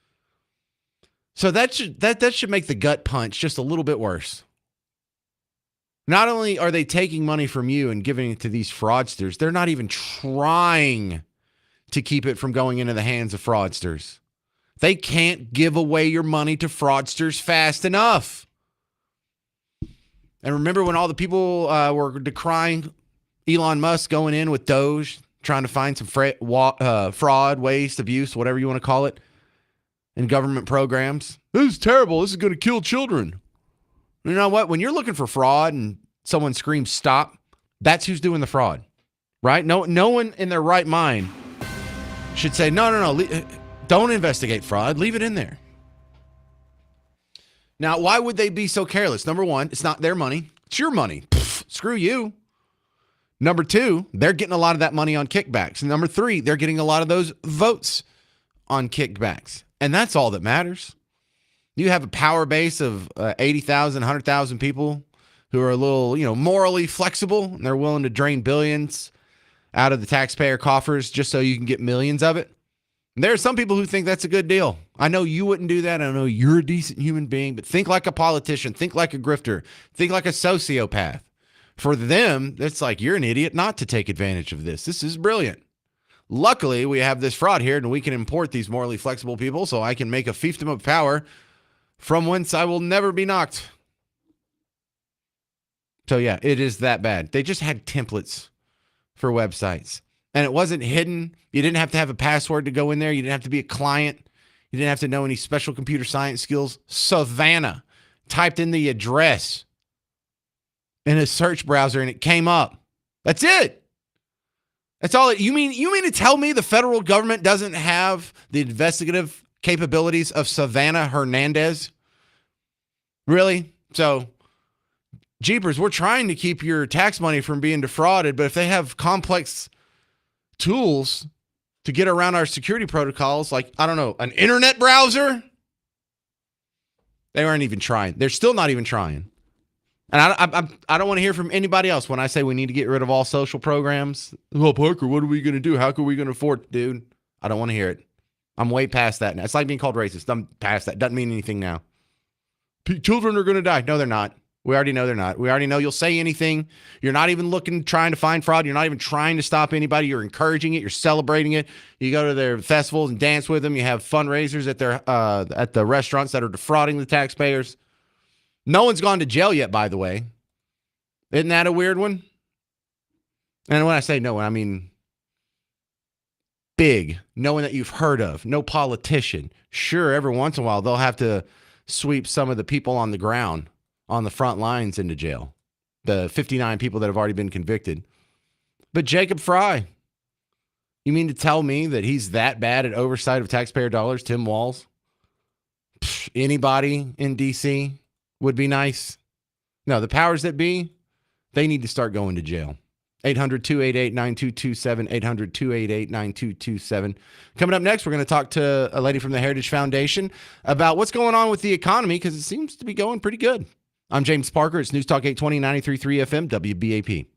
So that should make the gut punch just a little bit worse. Not only are they taking money from you and giving it to these fraudsters, they're not even trying to keep it from going into the hands of fraudsters. They can't give away your money to fraudsters fast enough. And remember when all the people were decrying Elon Musk going in with Doge, trying to find some fraud, waste, abuse, whatever you want to call it, in government programs? This is terrible. This is going to kill children. You know what? When you're looking for fraud and someone screams stop, that's who's doing the fraud, right? No one in their right mind should say, no, don't investigate fraud. Leave it in there. Now, why would they be so careless? Number one, it's not their money. It's your money. Pfft, screw you. Number two, they're getting a lot of that money on kickbacks. And number three, they're getting a lot of those votes on kickbacks. And that's all that matters. You have a power base of 80,000, 100,000 people who are a little, morally flexible, and they're willing to drain billions out of the taxpayer coffers just so you can get millions of it. There are some people who think that's a good deal. I know you wouldn't do that. I know you're a decent human being, but think like a politician, think like a grifter, think like a sociopath. For them, it's like you're an idiot not to take advantage of this. This is brilliant. Luckily, we have this fraud here, and we can import these morally flexible people so I can make a fiefdom of power from whence I will never be knocked. So yeah, it is that bad. They just had templates for websites, and it wasn't hidden. You didn't have to have a password to go in there. You didn't have to be a client. You didn't have to know any special computer science skills. Savannah, typed in the address in a search browser and it came up. That's it. That's all. You mean to tell me the federal government doesn't have the investigative capabilities of Savannah Hernandez? Really? So, jeepers, we're trying to keep your tax money from being defrauded, but if they have complex tools to get around our security protocols, like, I don't know, an internet browser, they weren't even trying. They're still not even trying. And I don't want to hear from anybody else when I say we need to get rid of all social programs. Well, Parker, what are we going to do? How are we going to afford it? Dude, I don't want to hear it. I'm way past that now. It's like being called racist. I'm past that. Doesn't mean anything now. Children are going to die. No, they're not. We already know they're not. We already know you'll say anything. You're not even trying to find fraud. You're not even trying to stop anybody. You're encouraging it. You're celebrating it. You go to their festivals and dance with them. You have fundraisers at the restaurants that are defrauding the taxpayers. No one's gone to jail yet, by the way. Isn't that a weird one? And when I say no one, I mean big. No one that you've heard of. No politician. Sure, every once in a while, they'll have to sweep some of the people on the ground, on the front lines, into jail. The 59 people that have already been convicted. But Jacob Fry, you mean to tell me that he's that bad at oversight of taxpayer dollars, Tim Walz? Anybody in D.C. would be nice. No, the powers that be, they need to start going to jail. 800-288-9227, 800-288-9227. Coming up next, we're going to talk to a lady from the Heritage Foundation about what's going on with the economy, because it seems to be going pretty good. I'm James Parker. It's News Talk 820, 93.3 FM, WBAP.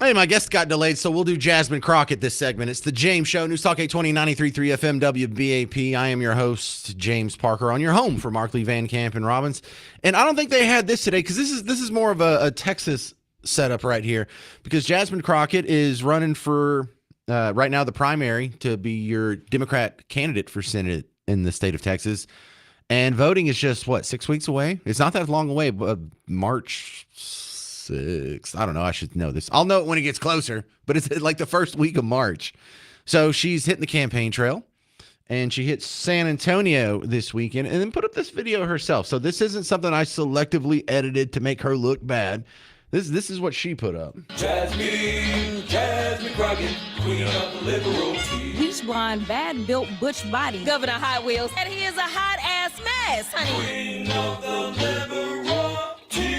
Hey, my guest got delayed, so we'll do Jasmine Crockett this segment. It's the James Show, News Talk 820, 93.3 FM, WBAP. I am your host, James Parker, on your home for Markley, Van Camp, and Robbins. And I don't think they had this today because this is more of a Texas setup right here, because Jasmine Crockett is running for right now the primary to be your Democrat candidate for Senate in the state of Texas. And voting is just, 6 weeks away? It's not that long away, but March 6th. I don't know. I should know this. I'll know it when it gets closer, but it's like the first week of March. So she's hitting the campaign trail, and she hits San Antonio this weekend and then put up this video herself. So this isn't something I selectively edited to make her look bad. This is what she put up. Jasmine Crockett, queen of the liberal tea. Bleach blonde, bad built butch body. Governor Hot Wheels. And he is a hot ass mess, honey. Queen of the liberal tea.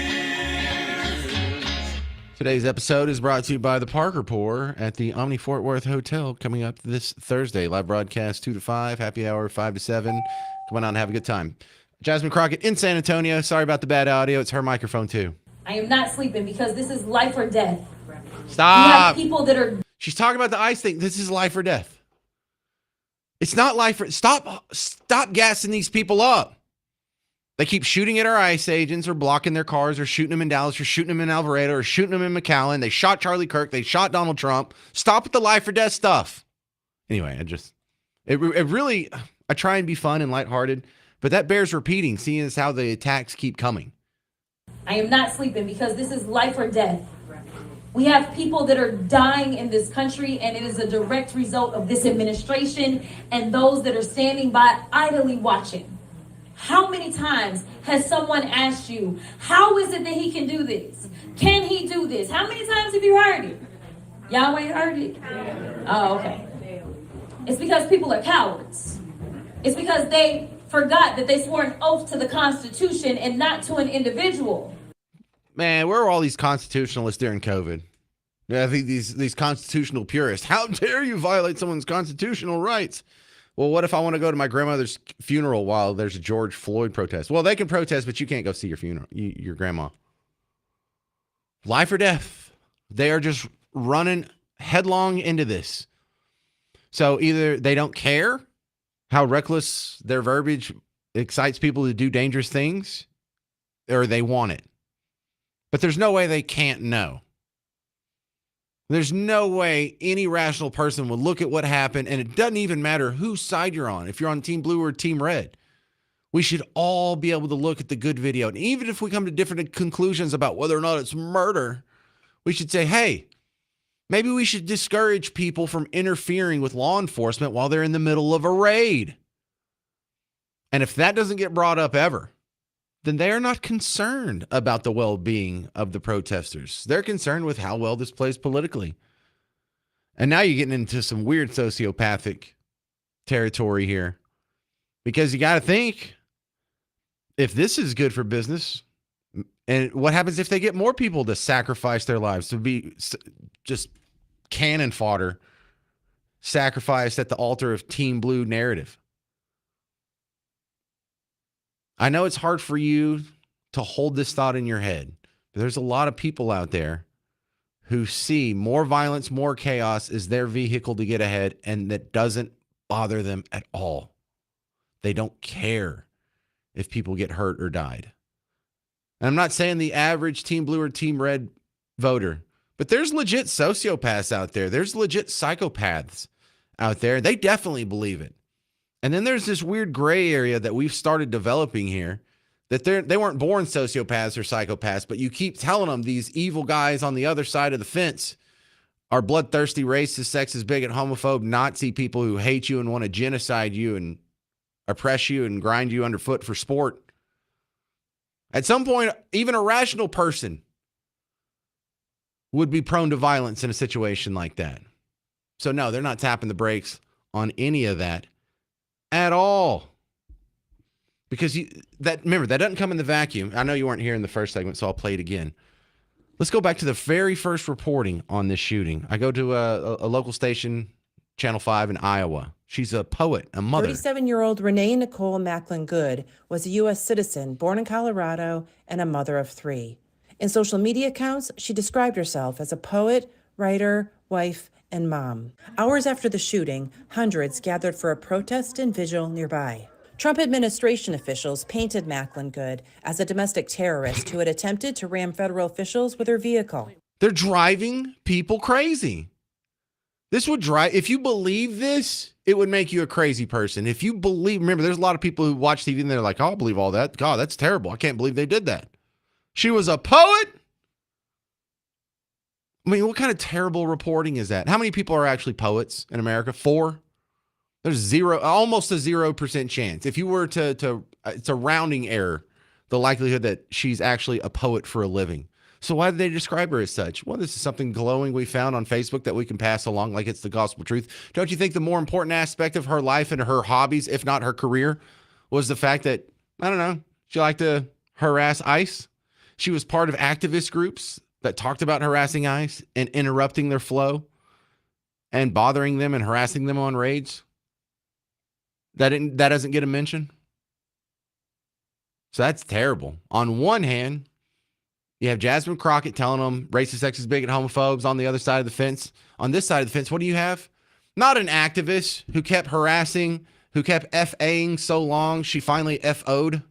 Today's episode is brought to you by the Parker Pour at the Omni Fort Worth Hotel, coming up this Thursday. Live broadcast 2 to 5, happy hour 5 to 7. Come on out and have a good time. Jasmine Crockett in San Antonio. Sorry about the bad audio. It's her microphone too. I am not sleeping because this is life or death. Stop. We have people that are... She's talking about the ICE thing. This is life or death. It's not life or... Stop gassing these people up. They keep shooting at our ICE agents or blocking their cars or shooting them in Dallas or shooting them in Alvarado or shooting them in McAllen. They shot Charlie Kirk. They shot Donald Trump. Stop with the life or death stuff. Anyway, it really, I try and be fun and lighthearted, but that bears repeating, seeing as how the attacks keep coming. I am not sleeping because this is life or death. We have people that are dying in this country, and it is a direct result of this administration and those that are standing by idly watching. How many times has someone asked you, how is it that he can do this? Can he do this? How many times have you heard it? Y'all ain't heard it? Oh, okay. It's because people are cowards. It's because they forgot that they swore an oath to the Constitution and not to an individual. Man, where were all these constitutionalists during COVID? Yeah, I think these constitutional purists. How dare you violate someone's constitutional rights? Well, what if I want to go to my grandmother's funeral while there's a George Floyd protest? Well, they can protest, but you can't go see your funeral, your grandma. Life or death. They are just running headlong into this. So either they don't care how reckless their verbiage excites people to do dangerous things, or they want it. But there's no way they can't know. There's no way any rational person would look at what happened, and it doesn't even matter whose side you're on, if you're on Team Blue or Team Red. We should all be able to look at the good video. And even if we come to different conclusions about whether or not it's murder, we should say, hey, maybe we should discourage people from interfering with law enforcement while they're in the middle of a raid. And if that doesn't get brought up ever, then they are not concerned about the well-being of the protesters. They're concerned with how well this plays politically. And now you're getting into some weird sociopathic territory here, because you got to think, if this is good for business, and what happens if they get more people to sacrifice their lives, to be just cannon fodder, sacrificed at the altar of Team Blue narrative? I know it's hard for you to hold this thought in your head, but there's a lot of people out there who see more violence, more chaos as their vehicle to get ahead, and that doesn't bother them at all. They don't care if people get hurt or died. And I'm not saying the average Team Blue or Team Red voter, but there's legit sociopaths out there. There's legit psychopaths out there. They definitely believe it. And then there's this weird gray area that we've started developing here, that they weren't born sociopaths or psychopaths, but you keep telling them these evil guys on the other side of the fence are bloodthirsty, racist, sexist, bigot, homophobe, Nazi people who hate you and want to genocide you and oppress you and grind you underfoot for sport. At some point, even a rational person would be prone to violence in a situation like that. So no, they're not tapping the brakes on any of that at all. Because remember, that doesn't come in the vacuum. I know you weren't here in the first segment, so I'll play it again. Let's go back to the very first reporting on this shooting. I go to a local station, Channel 5 in Iowa. She's a poet, a mother. 37-year-old Renee Nicole Macklin Good was a U.S. citizen born in Colorado and a mother of three. In social media accounts, she described herself as a poet, writer, wife, and mom. Hours after the shooting, hundreds gathered for a protest and vigil nearby. Trump administration officials painted Macklin Good as a domestic terrorist who had attempted to ram federal officials with her vehicle. They're driving people crazy. This would drive, if you believe this, it would make you a crazy person. If you believe, remember, there's a lot of people who watch TV and they're like, oh, I'll believe all that. God, that's terrible. I can't believe they did that. She was a poet. I mean, what kind of terrible reporting is that? How many people are actually poets in America? 4? There's almost a 0% chance. If you were to it's a rounding error, the likelihood that she's actually a poet for a living. So why did they describe her as such? Well, this is something glowing we found on Facebook that we can pass along like it's the gospel truth. Don't you think the more important aspect of her life and her hobbies, if not her career, was the fact that, I don't know, she liked to harass ICE? She was part of activist groups that talked about harassing ICE and interrupting their flow and bothering them and harassing them on raids. That doesn't get a mention. So that's terrible. On one hand, you have Jasmine Crockett telling them racist, sexist, bigot, homophobes on the other side of the fence. On this side of the fence, what do you have? Not an activist who kept harassing, who kept FAing so long, she finally FO'd.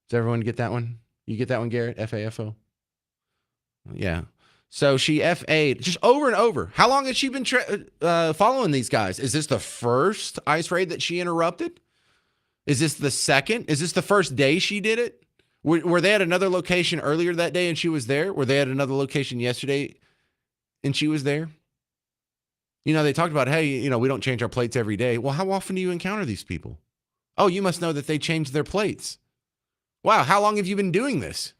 Does everyone get that one? You get that one, Garrett? FAFO? Yeah. So she FA'd just over and over. How long has she been following these guys? Is this the first ICE raid that she interrupted? Is this the second? Is this the first day she did it? Were they at another location earlier that day and she was there? Were they at another location yesterday and she was there? You know, they talked about, hey, you know, we don't change our plates every day. Well, how often do you encounter these people? Oh, you must know that they change their plates. Wow, how long have you been doing this?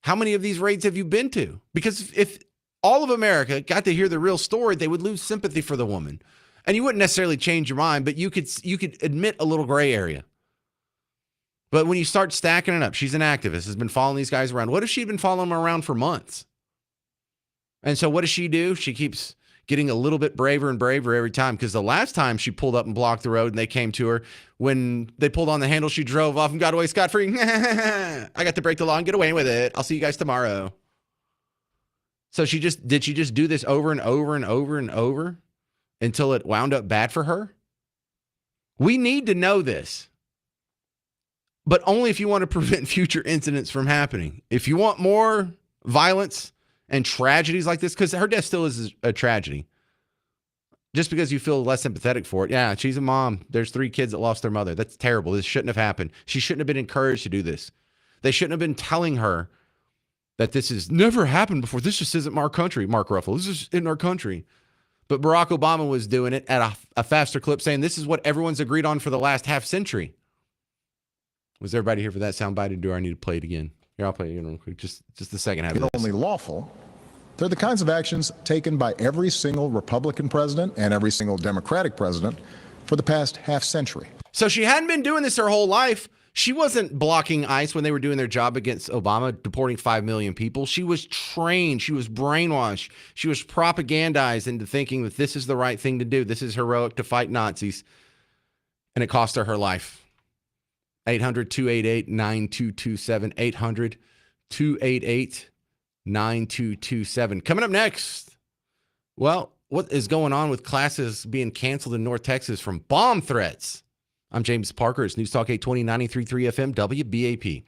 How many of these raids have you been to? Because if all of America got to hear the real story, they would lose sympathy for the woman. And you wouldn't necessarily change your mind, but you could admit a little gray area. But when you start stacking it up, she's an activist, has been following these guys around. What if she'd been following them around for months? And so what does she do? She keeps getting a little bit braver and braver every time, because the last time she pulled up and blocked the road and they came to her, when they pulled on the handle, she drove off and got away scot-free. I got to break the law and get away with it. I'll see you guys tomorrow. So did she just do this over and over and over and over until it wound up bad for her? We need to know this. But only if you want to prevent future incidents from happening. If you want more violence and tragedies like this, because her death still is a tragedy. Just because you feel less sympathetic for it. Yeah, she's a mom. There's 3 kids that lost their mother. That's terrible. This shouldn't have happened. She shouldn't have been encouraged to do this. They shouldn't have been telling her that this has never happened before. This just isn't our country, Mark Ruffalo. This is in our country. But Barack Obama was doing it at a faster clip, saying this is what everyone's agreed on for the last half century. Was everybody here for that soundbite, or do I need to play it again? Here, I'll play it again real quick. Just the second half of this. Only lawful. They're the kinds of actions taken by every single Republican president and every single Democratic president for the past half century. So she hadn't been doing this her whole life. She wasn't blocking ICE when they were doing their job against Obama, deporting 5 million people. She was trained. She was brainwashed. She was propagandized into thinking that this is the right thing to do. This is heroic to fight Nazis. And it cost her life. 800-288-9227. 800-288-9227. Coming up next, well, what is going on with classes being canceled in North Texas from bomb threats? I'm James Parker. It's News Talk 820, 93.3 FM, WBAP.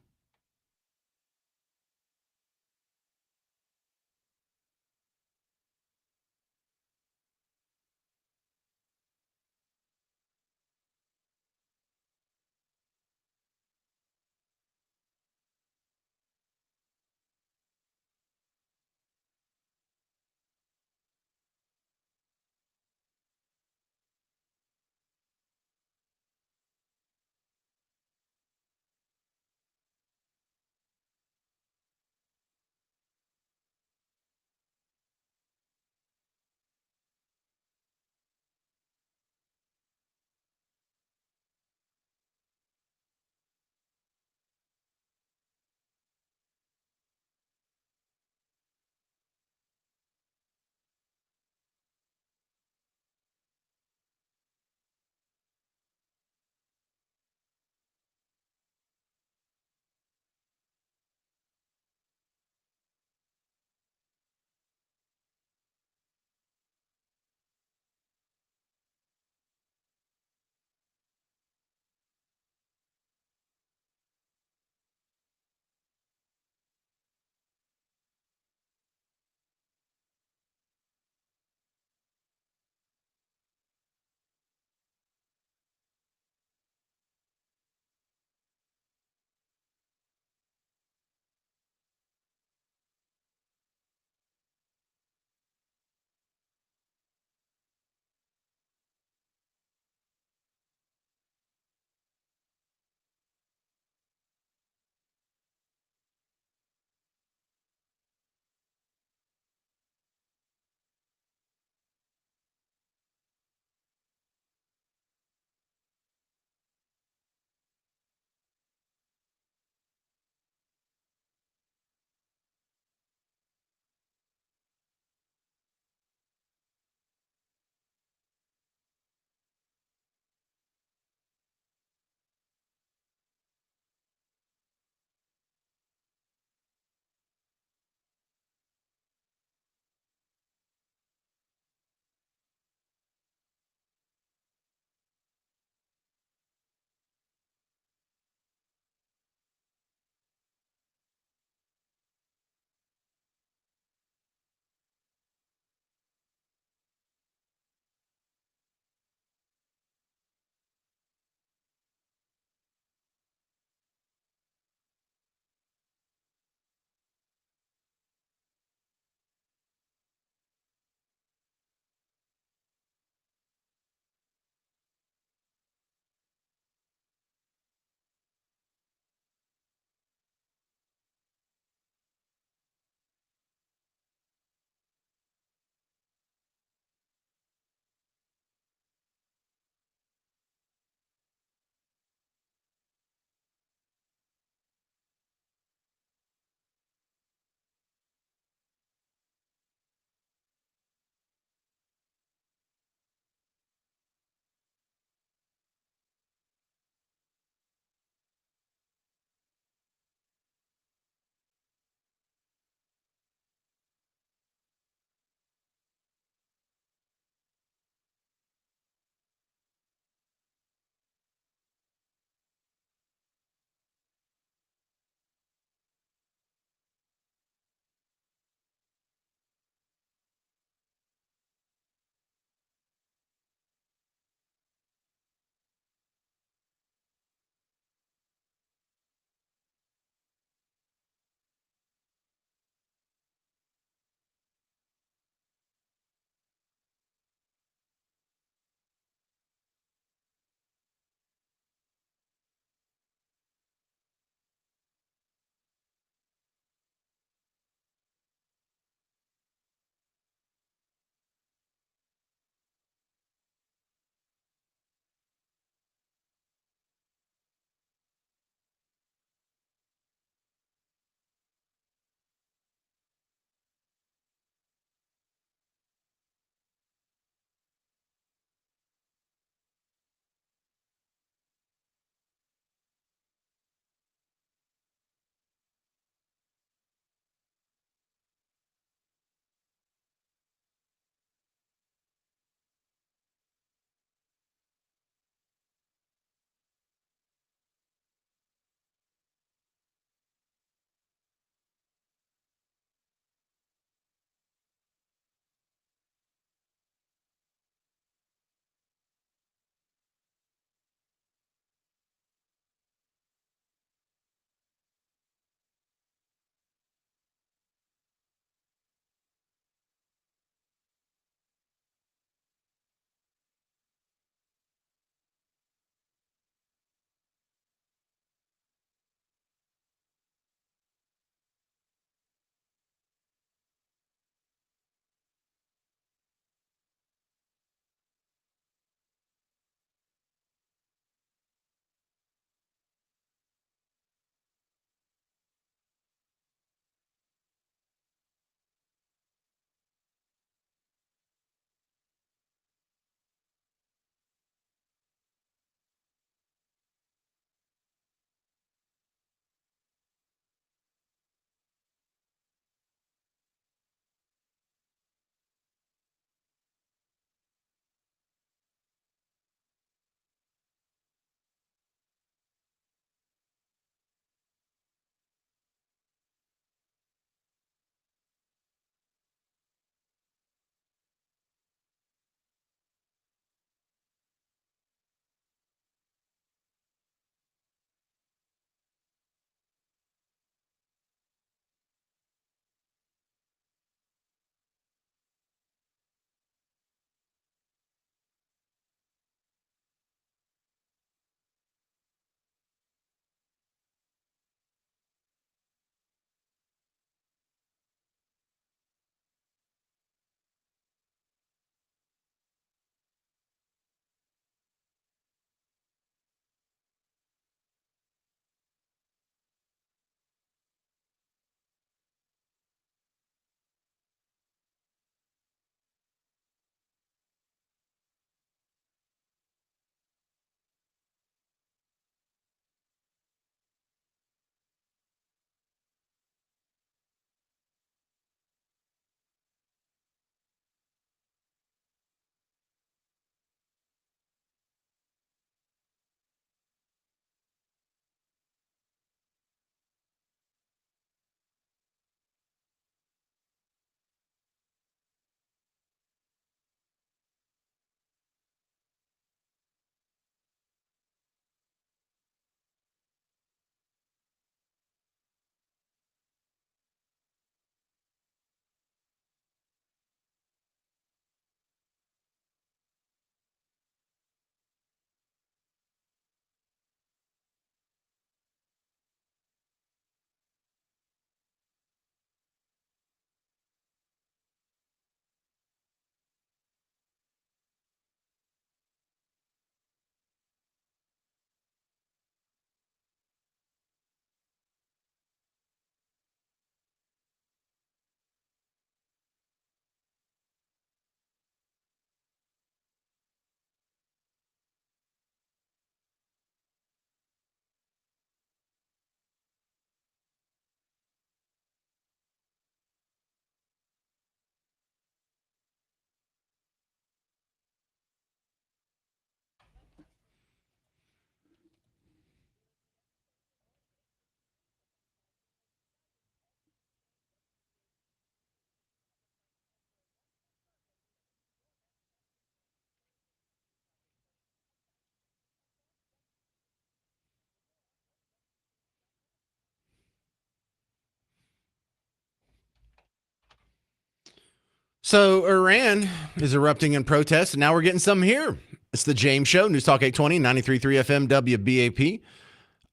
So Iran is erupting in protest, and now we're getting some here. It's the James Show, News Talk 820, 93.3 FM, WBAP.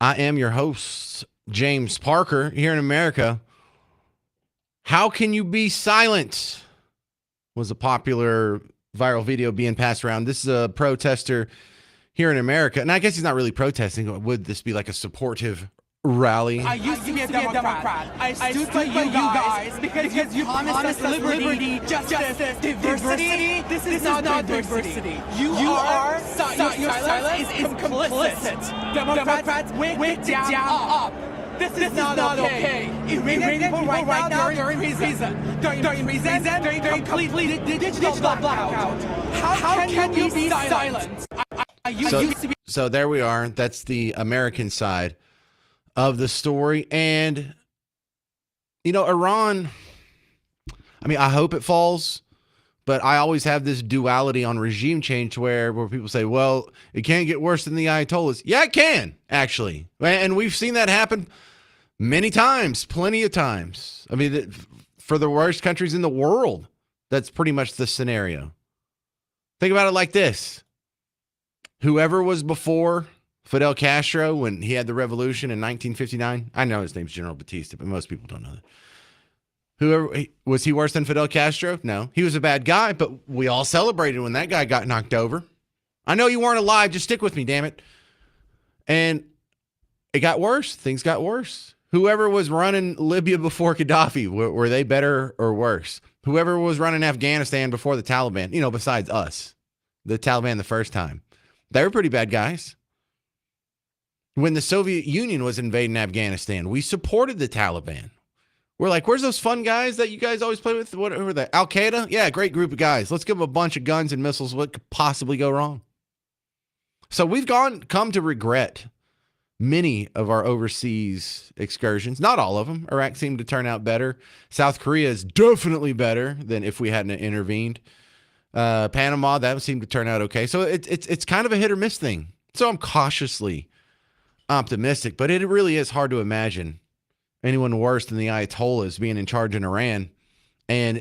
I am your host, James Parker, here in America. How can you be silent? Was a popular viral video being passed around. This is a protester here in America, and I guess he's not really protesting. Would this be like a supportive rally? I used to be a Democrat. I stood for you guys because you promised us liberty, justice, diversity. This is not diversity. You are, your silence is complicit. Democrats, wake down up. This is not okay. Iranian people right now, they're in prison. They're in complete digital blackout. How can you be silent? So there we are. That's the American side of the story. And, you know, Iran, I mean, I hope it falls, but I always have this duality on regime change where people say, well, it can't get worse than the Ayatollahs. Yeah, it can, actually. And we've seen that happen many times, plenty of times. I mean, for the worst countries in the world, that's pretty much the scenario. Think about it like this. Whoever was before Fidel Castro when he had the revolution in 1959, I know his name's General Batista, but most people don't know that. Was he worse than Fidel Castro? No, he was a bad guy, but we all celebrated when that guy got knocked over. I know you weren't alive. Just stick with me, damn it. And it got worse. Things got worse. Whoever was running Libya before Gaddafi, were they better or worse? Whoever was running Afghanistan before the Taliban, you know, besides us, the Taliban the first time, they were pretty bad guys. When the Soviet Union was invading Afghanistan, we supported the Taliban. We're like, where's those fun guys that you guys always play with? What were they? Al Qaeda? Yeah, great group of guys. Let's give them a bunch of guns and missiles. What could possibly go wrong? So we've come to regret many of our overseas excursions. Not all of them. Iraq seemed to turn out better. South Korea is definitely better than if we hadn't intervened. Panama, that seemed to turn out okay. So it's kind of a hit or miss thing. So I'm cautiously optimistic, but it really is hard to imagine anyone worse than the Ayatollahs being in charge in Iran. And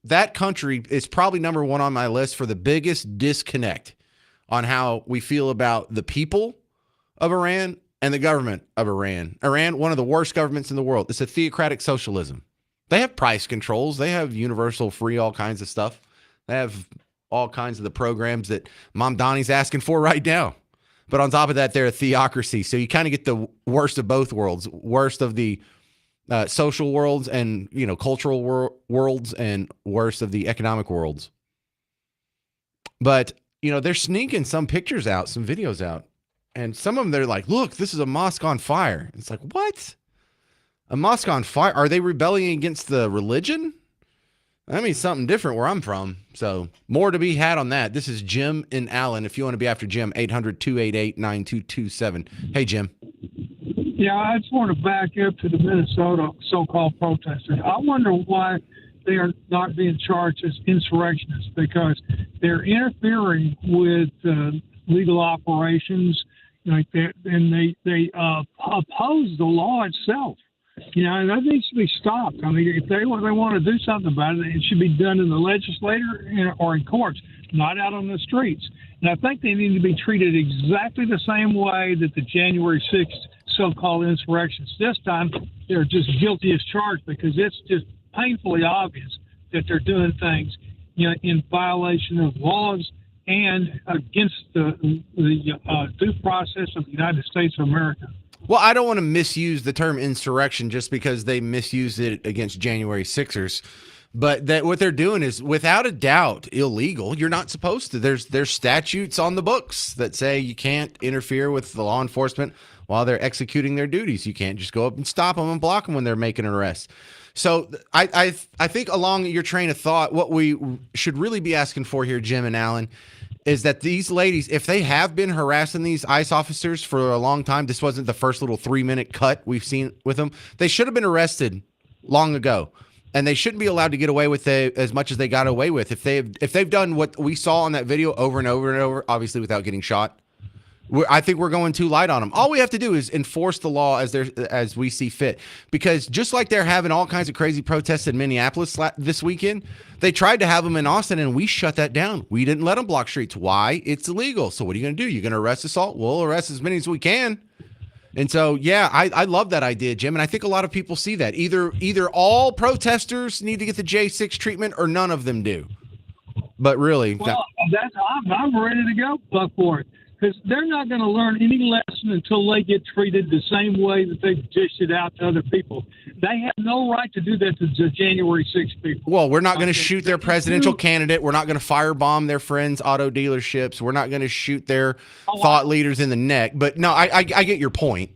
that country is probably number one on my list for the biggest disconnect on how we feel about the people of Iran and the government of Iran. Iran, one of the worst governments in the world. It's a theocratic socialism. They have price controls. They have universal free, all kinds of stuff. They have all kinds of the programs that Mamdani's asking for right now. But on top of that, they're a theocracy. So you kind of get the worst of both worlds, worst of the social worlds and, you know, cultural worlds, and worst of the economic worlds. But, you know, they're sneaking some pictures out, some videos out. And some of them, they're like, look, this is a mosque on fire. It's like, what? A mosque on fire? Are they rebelling against the religion? That means something different where I'm from. So more to be had on that. This is Jim and Allen. If you want to be after Jim, 800-288-9227. Hey, Jim. Yeah, I just want to back up to the Minnesota so-called protesters. I wonder why they are not being charged as insurrectionists, because they're interfering with legal operations, like that, and they oppose the law itself. You know, and that needs to be stopped. I mean, if they want to do something about it, it should be done in the legislature or in courts, not out on the streets. And I think they need to be treated exactly the same way that the January 6th so-called insurrections. This time, they're just guilty as charged, because it's just painfully obvious that they're doing things, you know, in violation of laws and against the due process of the United States of America. Well, I don't want to misuse the term insurrection just because they misused it against January 6ers. But that what they're doing is without a doubt illegal. You're not supposed to. There's statutes on the books that say you can't interfere with the law enforcement while they're executing their duties. You can't just go up and stop them and block them when they're making an arrest. So I think along your train of thought, what we should really be asking for here, Jim and Allen, is that these ladies, if they have been harassing these ICE officers for a long time, this wasn't the first little 3-minute cut we've seen with them. They should have been arrested long ago, and they shouldn't be allowed to get away with it as much as they got away with. If they've done what we saw on that video over and over and over, obviously without getting shot, I think we're going too light on them. All we have to do is enforce the law as we see fit. Because just like they're having all kinds of crazy protests in Minneapolis this weekend, they tried to have them in Austin, and we shut that down. We didn't let them block streets. Why? It's illegal. So what are you going to do? You're going to arrest assault? We'll arrest as many as we can. And so, yeah, I love that idea, Jim. And I think a lot of people see that. Either all protesters need to get the J6 treatment or none of them do. But really, Well, I'm ready to go, Buck, for it. Because they're not going to learn any lesson until they get treated the same way that they dished it out to other people. They have no right to do that to the January 6th people. well, we're not going to shoot their presidential candidate. We're not going to firebomb their friends' auto dealerships. We're not going to shoot their thought leaders in the neck. But no, I get your point.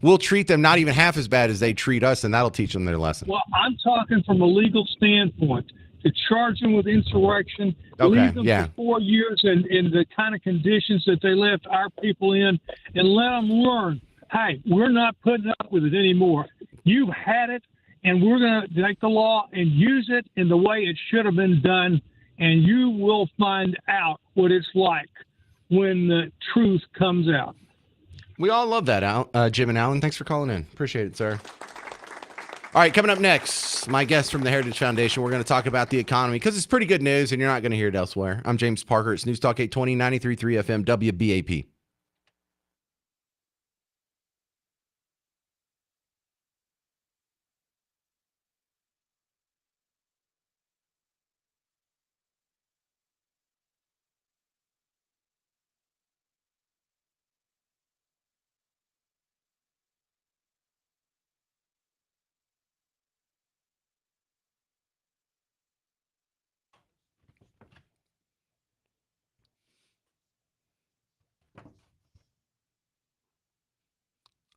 We'll treat them not even half as bad as they treat us, and that'll teach them their lesson. Well, I'm talking from a legal standpoint. To charge them with insurrection, Okay, leave them yeah. for 4 years in the kind of conditions that they left our people in, and let them learn, hey, we're not putting up with it anymore. You've had it, and we're going to take the law and use it in the way it should have been done, and you will find out what it's like when the truth comes out. We all love that, Jim and Alan. Thanks for calling in. Appreciate it, sir. All right, coming up next, my guest from the Heritage Foundation. We're going to talk about the economy because it's pretty good news, and you're not going to hear it elsewhere. I'm James Parker. It's News Talk 820, 93.3 FM, WBAP.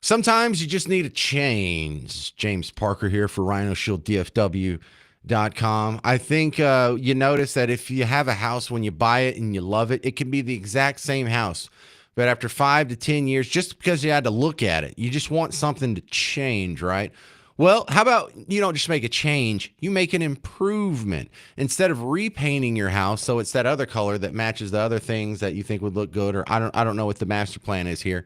Sometimes you just need a change. James Parker here for RhinoShieldDFW.com. I think you notice that if you have a house, when you buy it and you love it, it can be the exact same house. But after 5 to 10 years, just because you had to look at it, you just want something to change, right? Well, how about you don't just make a change, you make an improvement. Instead of repainting your house so it's that other color that matches the other things that you think would look good, or I don't know what the master plan is here.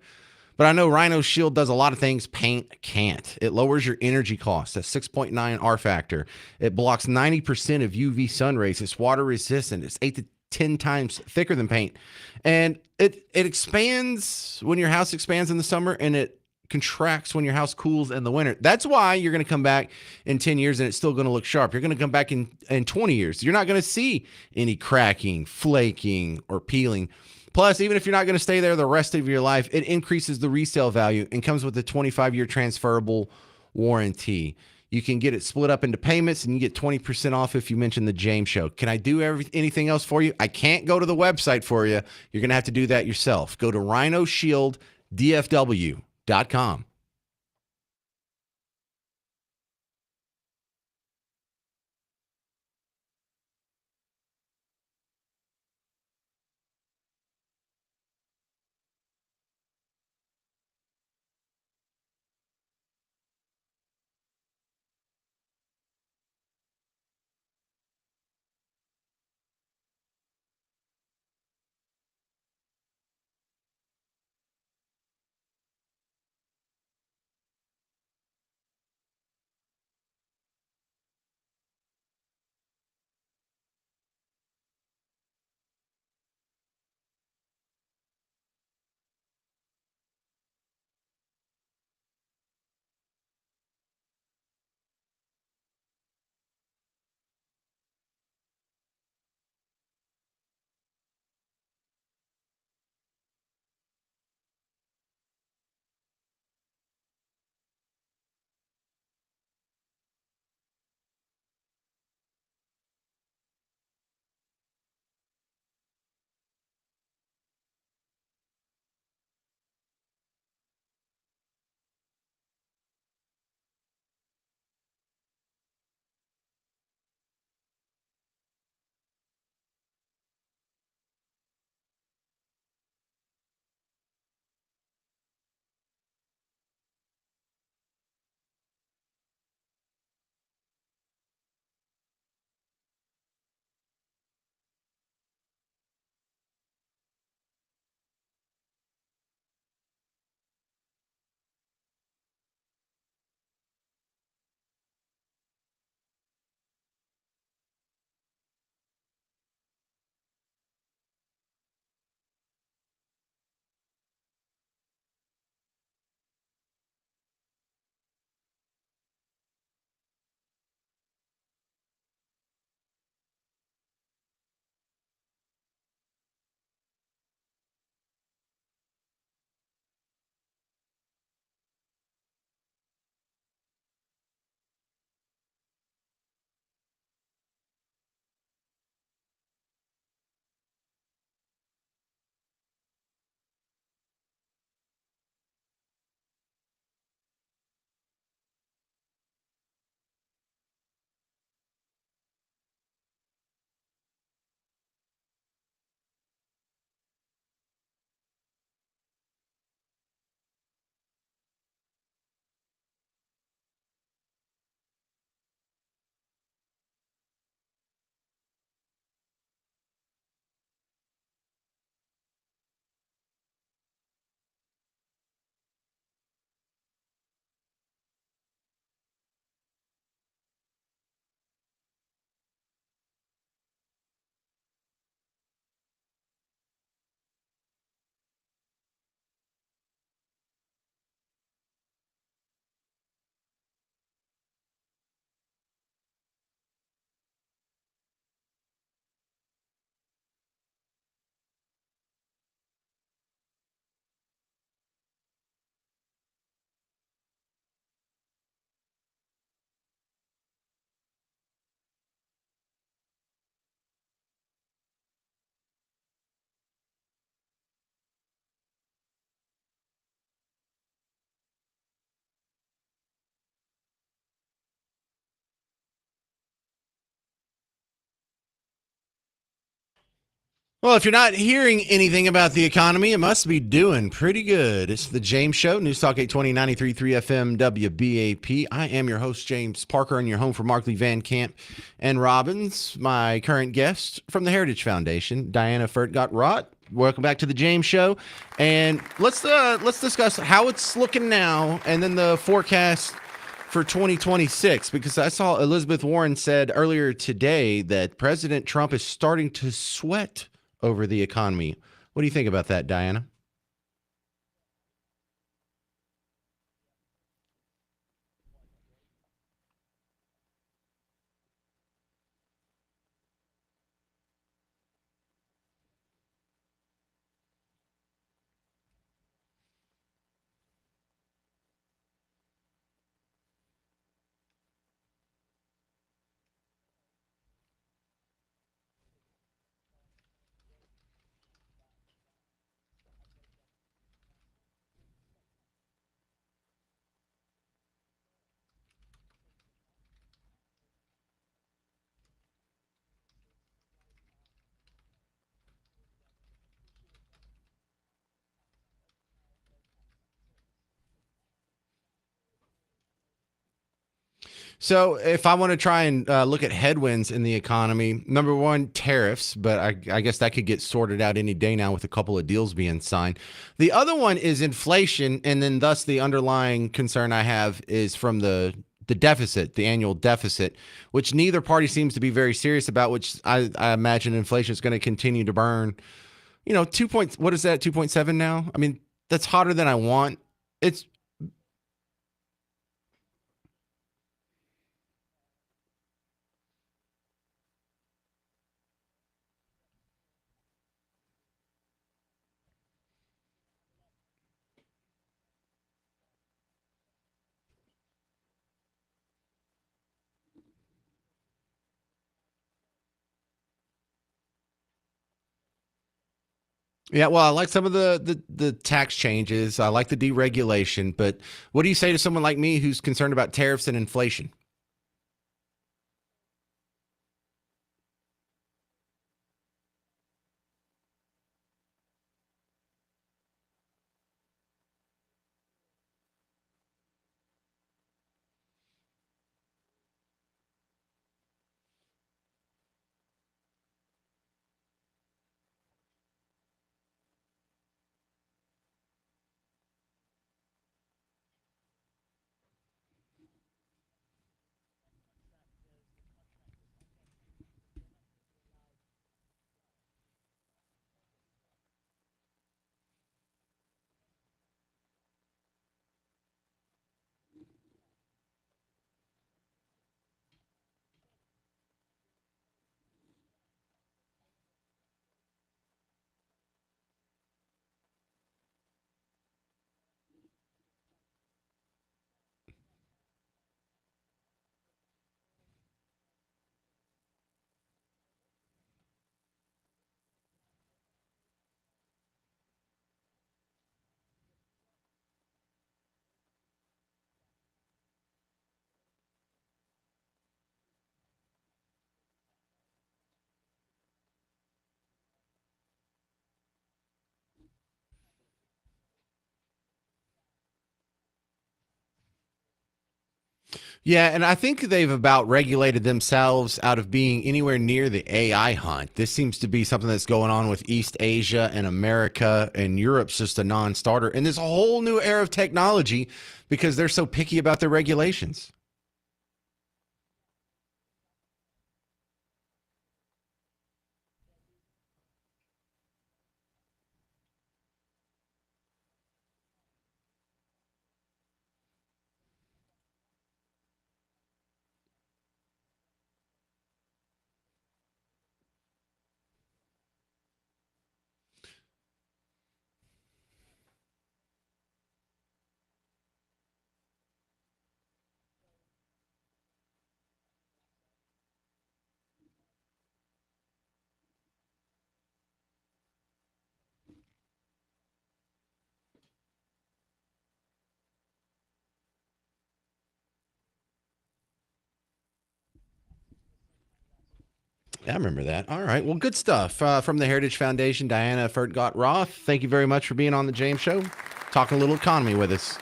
But I know Rhino Shield does a lot of things paint can't. It lowers your energy costs, a 6.9 R factor. It blocks 90% of UV sun rays. It's water resistant. It's 8 to 10 times thicker than paint. And it expands when your house expands in the summer, and it contracts when your house cools in the winter. That's why you're going to come back in 10 years and it's still going to look sharp. You're going to come back in 20 years. You're not going to see any cracking, flaking, or peeling. Plus, even if you're not going to stay there the rest of your life, it increases the resale value and comes with a 25-year transferable warranty. You can get it split up into payments, and you get 20% off if you mention the James Show. Can I do anything else for you? I can't go to the website for you. You're going to have to do that yourself. Go to RhinoShieldDFW.com. Well, if you're not hearing anything about the economy, it must be doing pretty good. It's the James Show, News Talk 820 93.3 FM WBAP. I am your host, James Parker, and your home for Markley, Van Camp, and Robbins. My current guest from the Heritage Foundation, Diana Furtgott-Rott. Welcome back to the James Show, and let's discuss how it's looking now, and then the forecast for 2026, because I saw Elizabeth Warren said earlier today that President Trump is starting to sweat over the economy. What do you think about that, Diana? So if I want to try and look at headwinds in the economy, number one, tariffs, but I guess that could get sorted out any day now with a couple of deals being signed. The other one is inflation, and then thus the underlying concern I have is from the deficit, the annual deficit, which neither party seems to be very serious about, which I imagine inflation is going to continue to burn. You know, what is that, 2.7 now? I mean, that's hotter than I want. It's Yeah, well, I like some of the tax changes. I like the deregulation, but what do you say to someone like me who's concerned about tariffs and inflation? Yeah, and I think they've about regulated themselves out of being anywhere near the AI hunt. This seems to be something that's going on with East Asia and America, and Europe's just a non-starter. And there's a whole new era of technology because they're so picky about their regulations. Yeah, I remember that. All right. Well, good stuff from the Heritage Foundation. Diana Fertgott-Roth, thank you very much for being on the James Show, talking a little economy with us.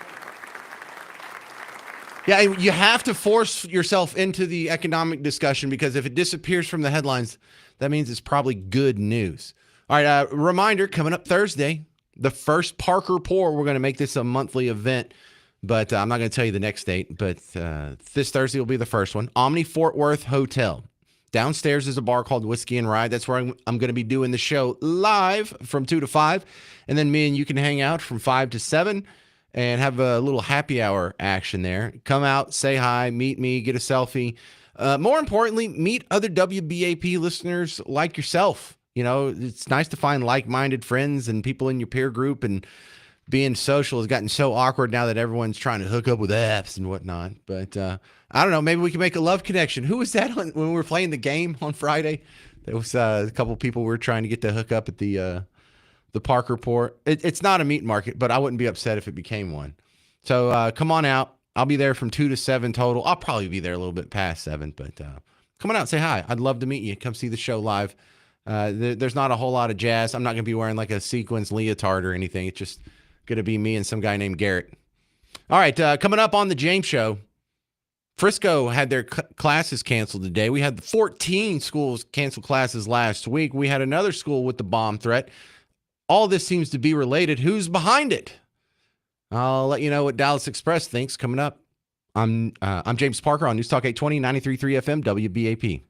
Yeah, you have to force yourself into the economic discussion because if it disappears from the headlines, that means it's probably good news. All right, reminder, coming up Thursday, the first Parker Report. We're going to make this a monthly event, but I'm not going to tell you the next date, but this Thursday will be the first one. Omni Fort Worth Hotel. Downstairs is a bar called Whiskey and Ride. That's where I'm going to be doing the show live from 2 to 5. And then me and you can hang out from 5 to 7 and have a little happy hour action there. Come out, say hi, meet me, get a selfie. More importantly, meet other WBAP listeners like yourself. You know, it's nice to find like-minded friends and people in your peer group, and being social has gotten so awkward now that everyone's trying to hook up with apps and whatnot. But I don't know, maybe we can make a love connection. Who was that when we were playing the game on Friday? There was a couple people we were trying to get to hook up at the Parker Report. It's not a meat market, but I wouldn't be upset if it became one. So come on out. I'll be there from 2 to 7 total. I'll probably be there a little bit past 7, but come on out, say hi. I'd love to meet you. Come see the show live. There's not a whole lot of jazz. I'm not going to be wearing like a sequins leotard or anything. It's just going to be me and some guy named Garrett. All right, coming up on the James Show, Frisco had their classes canceled today. We had 14 schools cancel classes last week. We had another school with the bomb threat. All this seems to be related. Who's behind it? I'll let you know what Dallas Express thinks coming up. I'm James Parker on News Talk 820, 93.3 FM, WBAP.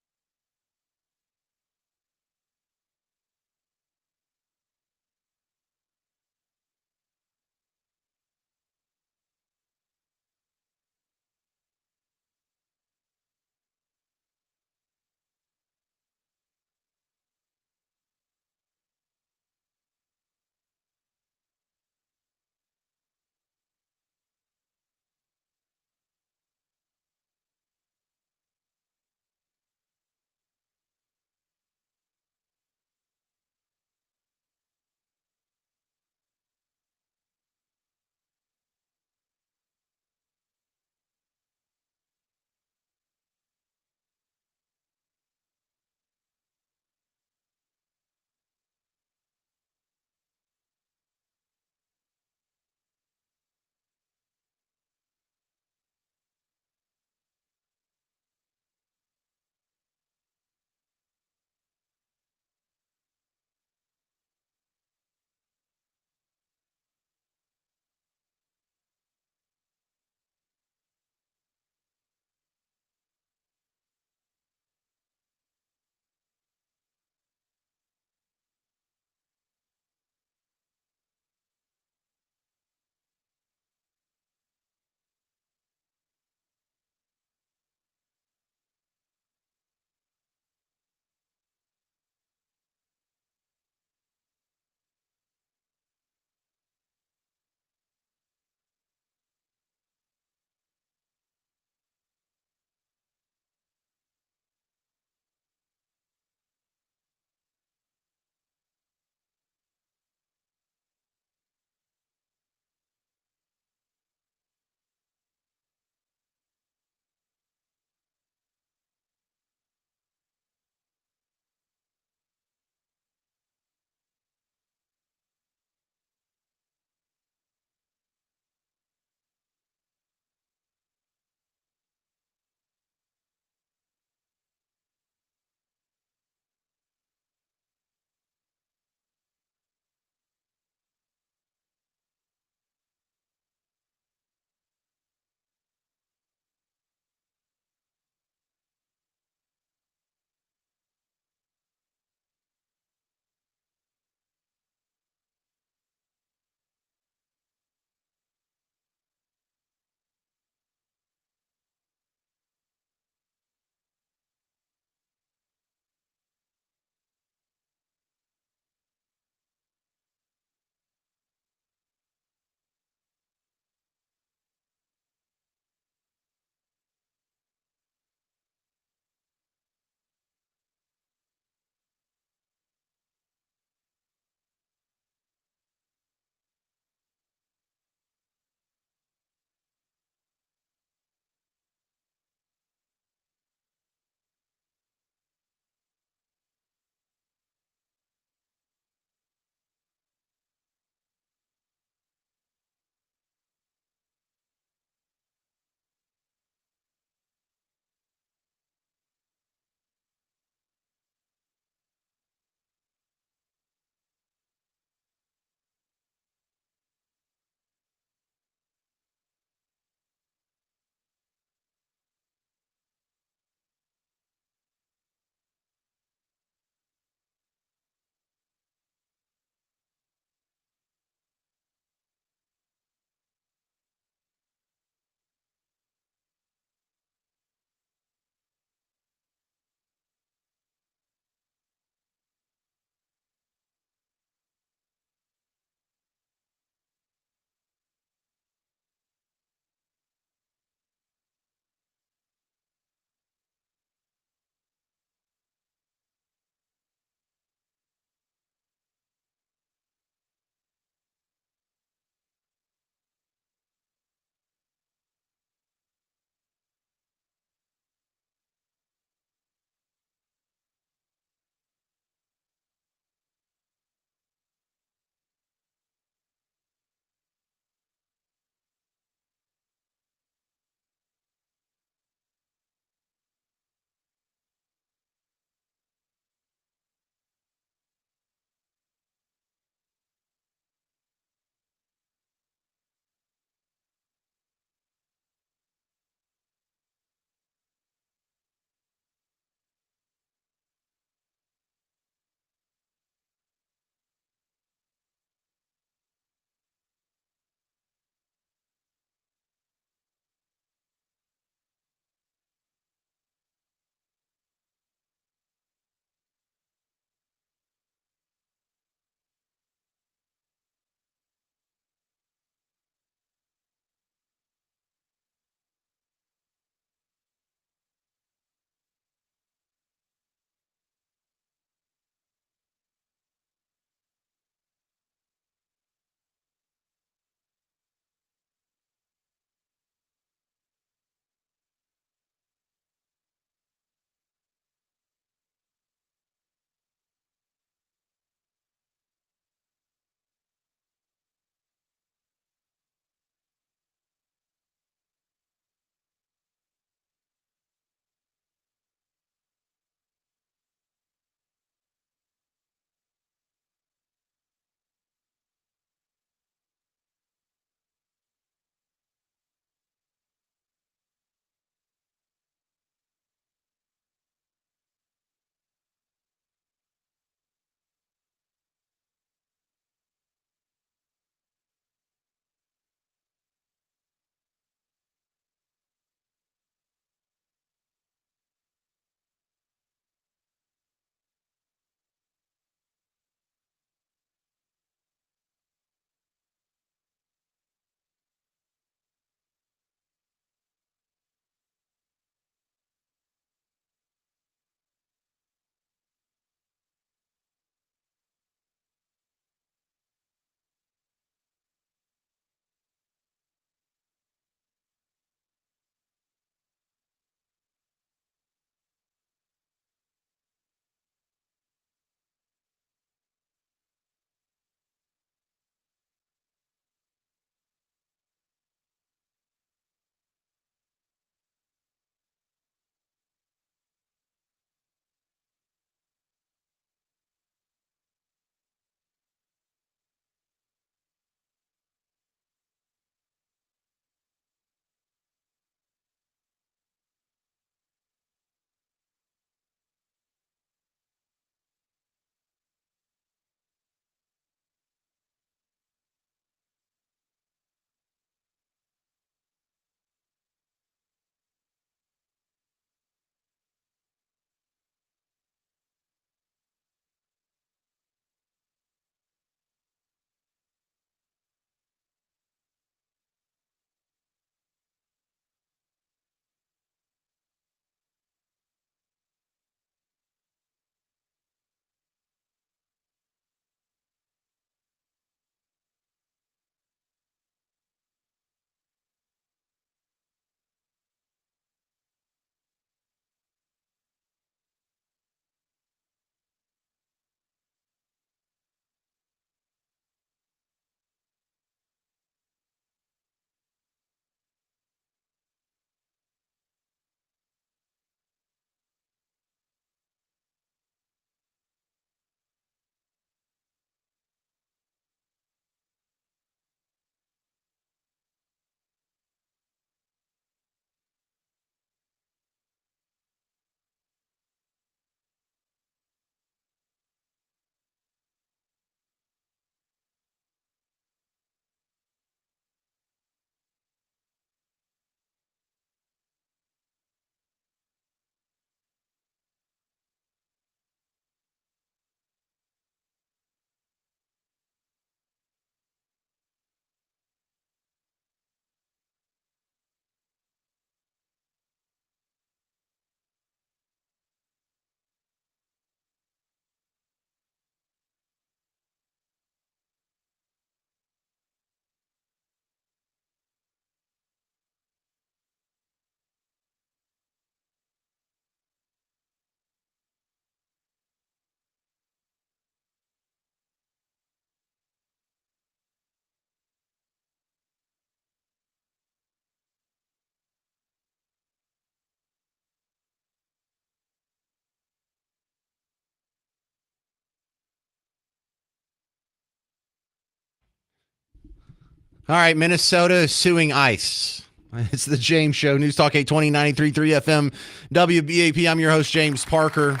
All right, Minnesota is suing ICE. It's the James Show, News Talk 820, 93.3 FM, WBAP. I'm your host, James Parker.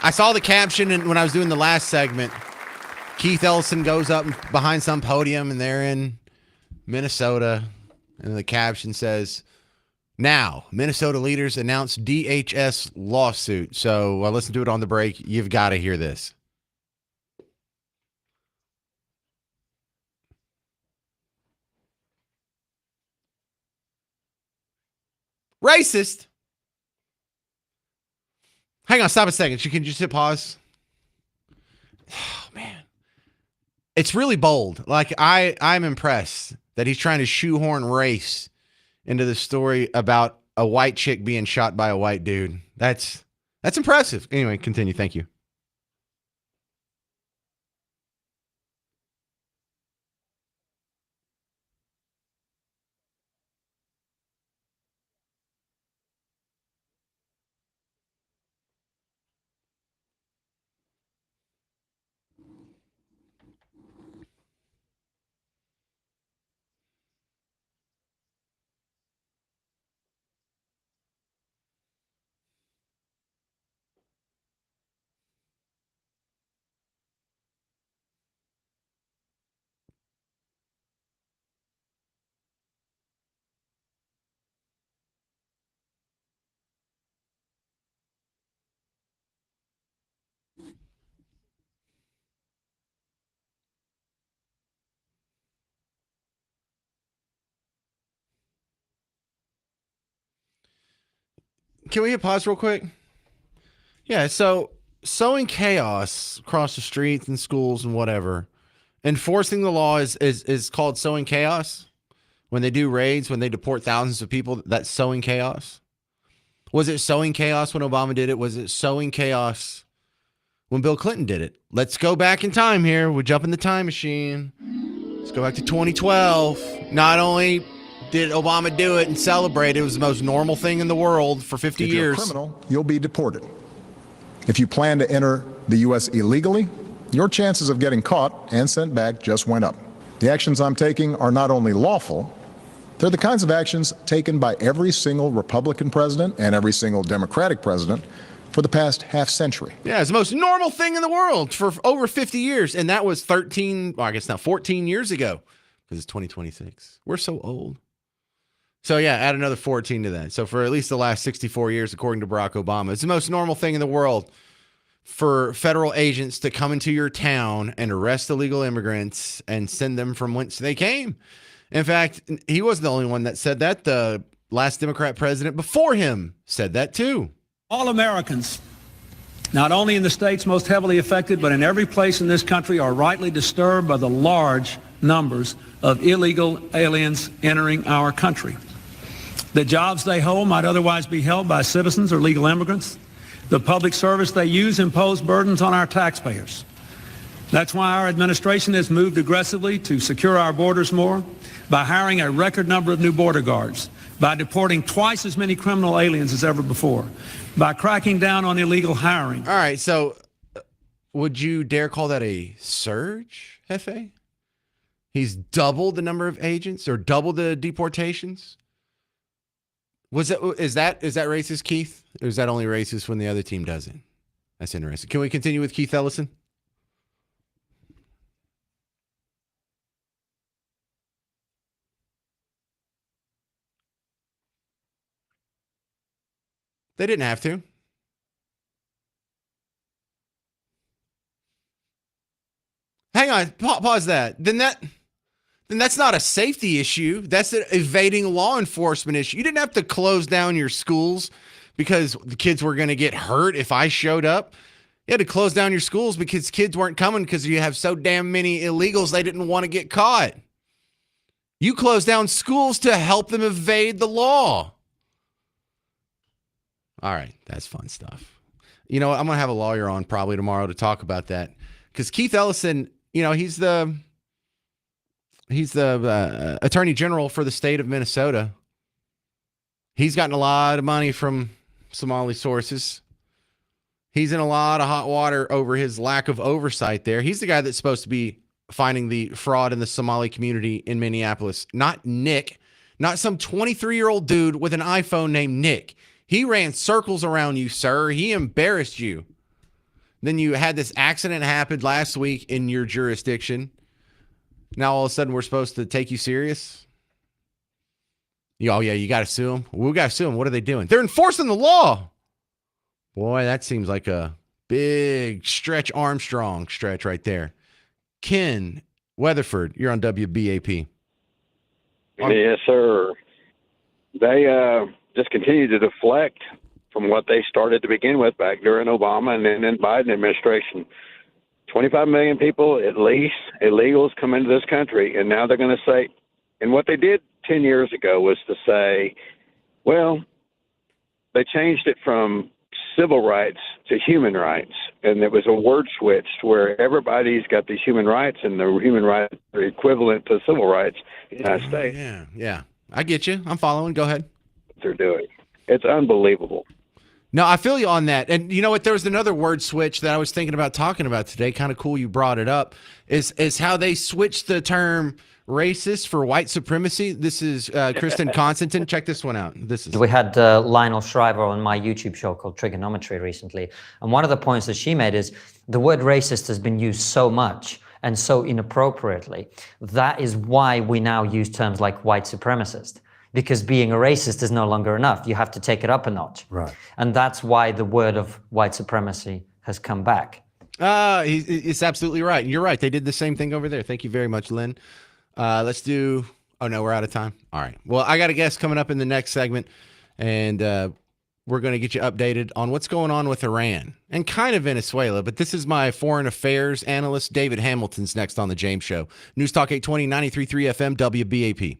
I saw the caption when I was doing the last segment. Keith Ellison goes up behind some podium, and they're in Minnesota. And the caption says, now, Minnesota leaders announce DHS lawsuit. So I listened to it on the break. You've got to hear this. Racist. Hang on, stop a second. You can just hit pause. Oh, man. It's really bold. Like, I'm impressed that he's trying to shoehorn race into the story about a white chick being shot by a white dude. That's impressive. Anyway, continue. Thank you. Can we hit pause real quick? Yeah, so sowing chaos across the streets and schools and whatever, enforcing the law is called sowing chaos. When they do raids, when they deport thousands of people, that's sowing chaos. Was it sowing chaos when Obama did it? Was it sowing chaos when Bill Clinton did it? Let's go back in time here. We'll jump in the time machine. Let's go back to 2012. Not only did Obama do it and celebrate, it was the most normal thing in the world for 50 If years. you're a criminal, you'll be deported. If you plan to enter the U.S. illegally, your chances of getting caught and sent back just went up. The actions I'm taking are not only lawful, they're the kinds of actions taken by every single Republican president and every single Democratic president for the past half century. Yeah, it's the most normal thing in the world for over 50 years. And that was 14 years ago, because it's 2026. We're so old. So yeah, add another 14 to that. So for at least the last 64 years, according to Barack Obama, it's the most normal thing in the world for federal agents to come into your town and arrest illegal immigrants and send them from whence they came. In fact, he wasn't the only one that said that. The last Democrat president before him said that too. All Americans, not only in the states most heavily affected, but in every place in this country, are rightly disturbed by the large numbers of illegal aliens entering our country. The jobs they hold might otherwise be held by citizens or legal immigrants. The public service they use impose burdens on our taxpayers. That's why our administration has moved aggressively to secure our borders more, by hiring a record number of new border guards, by deporting twice as many criminal aliens as ever before, by cracking down on illegal hiring. All right, so would you dare call that a surge, Hefe? He's doubled the number of agents or doubled the deportations? Is that racist, Keith? Or is that only racist when the other team does it? That's interesting. Can we continue with Keith Ellison? They didn't have to. Hang on, pause that. Then that's not a safety issue. That's an evading law enforcement issue. You didn't have to close down your schools because the kids were going to get hurt if I showed up. You had to close down your schools because kids weren't coming because you have so damn many illegals they didn't want to get caught. You closed down schools to help them evade the law. All right, that's fun stuff. You know, I'm going to have a lawyer on probably tomorrow to talk about that because Keith Ellison, you know, he's the attorney general for the state of Minnesota. He's gotten a lot of money from Somali sources. He's in a lot of hot water over his lack of oversight there. He's the guy that's supposed to be finding the fraud in the Somali community in Minneapolis. Not Nick, not some 23-year-old dude with an iPhone named Nick. He ran circles around you, sir. He embarrassed you. Then you had this accident happen last week in your jurisdiction. Now all of a sudden we're supposed to take you serious? Oh, yeah, you got to sue them. We got to sue them. What are they doing? They're enforcing the law. Boy, that seems like a big Stretch Armstrong stretch right there. Ken Weatherford, you're on WBAP. Yes, sir. They just continue to deflect from what they started to begin with back during Obama and then Biden administration. 25 million people, at least, illegals come into this country, and now they're going to say, and what they did 10 years ago was to say, well, they changed it from civil rights to human rights, and there was a word switch where everybody's got these human rights, and the human rights are equivalent to civil rights in the United States. Yeah. I get you. I'm following. Go ahead. They're doing. It's unbelievable. No, I feel you on that. And you know what? There was another word switch that I was thinking about talking about today. Kind of cool you brought it up. Is how they switched the term racist for white supremacy. This is Kristen Constantine. Check this one out. We had Lionel Shriver on my YouTube show called Trigonometry recently. And one of the points that she made is the word racist has been used so much and so inappropriately. That is why we now use terms like white supremacist. Because being a racist is no longer enough. You have to take it up a notch. Right. And that's why the word of white supremacy has come back. It's absolutely right. You're right. They did the same thing over there. Thank you very much, Lynn. Let's do... Oh, no, we're out of time. All right. Well, I got a guest coming up in the next segment, and we're going to get you updated on what's going on with Iran and kind of Venezuela. But this is my foreign affairs analyst, David Hamilton's next on The James Show. News Talk 820, 93.3 FM, WBAP.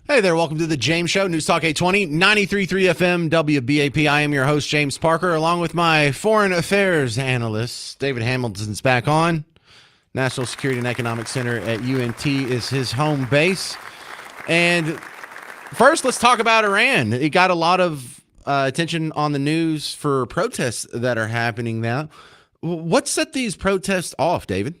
Hey there, welcome to the James Show, News Talk 820, 93.3 FM, WBAP. I am your host, James Parker, along with my foreign affairs analyst, David Hamilton's back on. National Security and Economic Center at UNT is his home base. And first, let's talk about Iran. It got a lot of attention on the news for protests that are happening now. What set these protests off, David?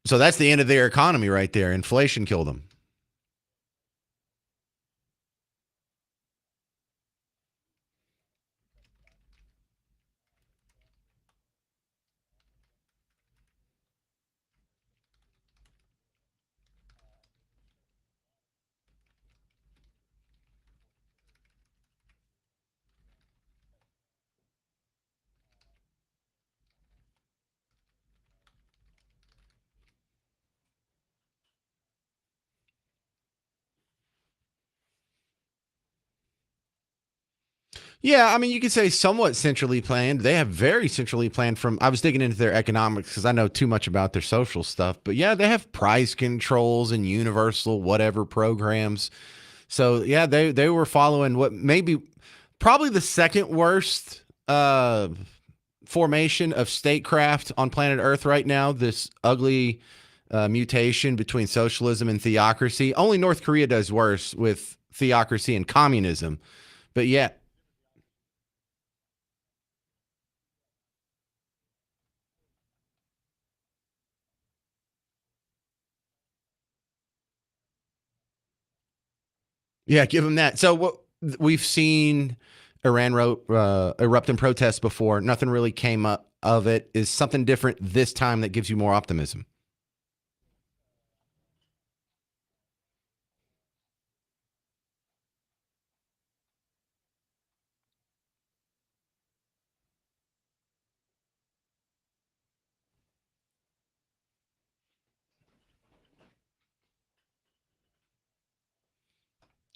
So that's the end of their economy right there. Inflation killed them. Yeah, I mean, you could say somewhat centrally planned. They have very centrally planned from, I was digging into their economics because I know too much about their social stuff. But yeah, they have price controls and universal whatever programs. So yeah, they were following what maybe probably the second worst formation of statecraft on planet Earth right now. This ugly mutation between socialism and theocracy. Only North Korea does worse with theocracy and communism. But yeah. Yeah, give them that. So what we've seen Iran erupt in protests before. Nothing really came up of it. Is something different this time that gives you more optimism?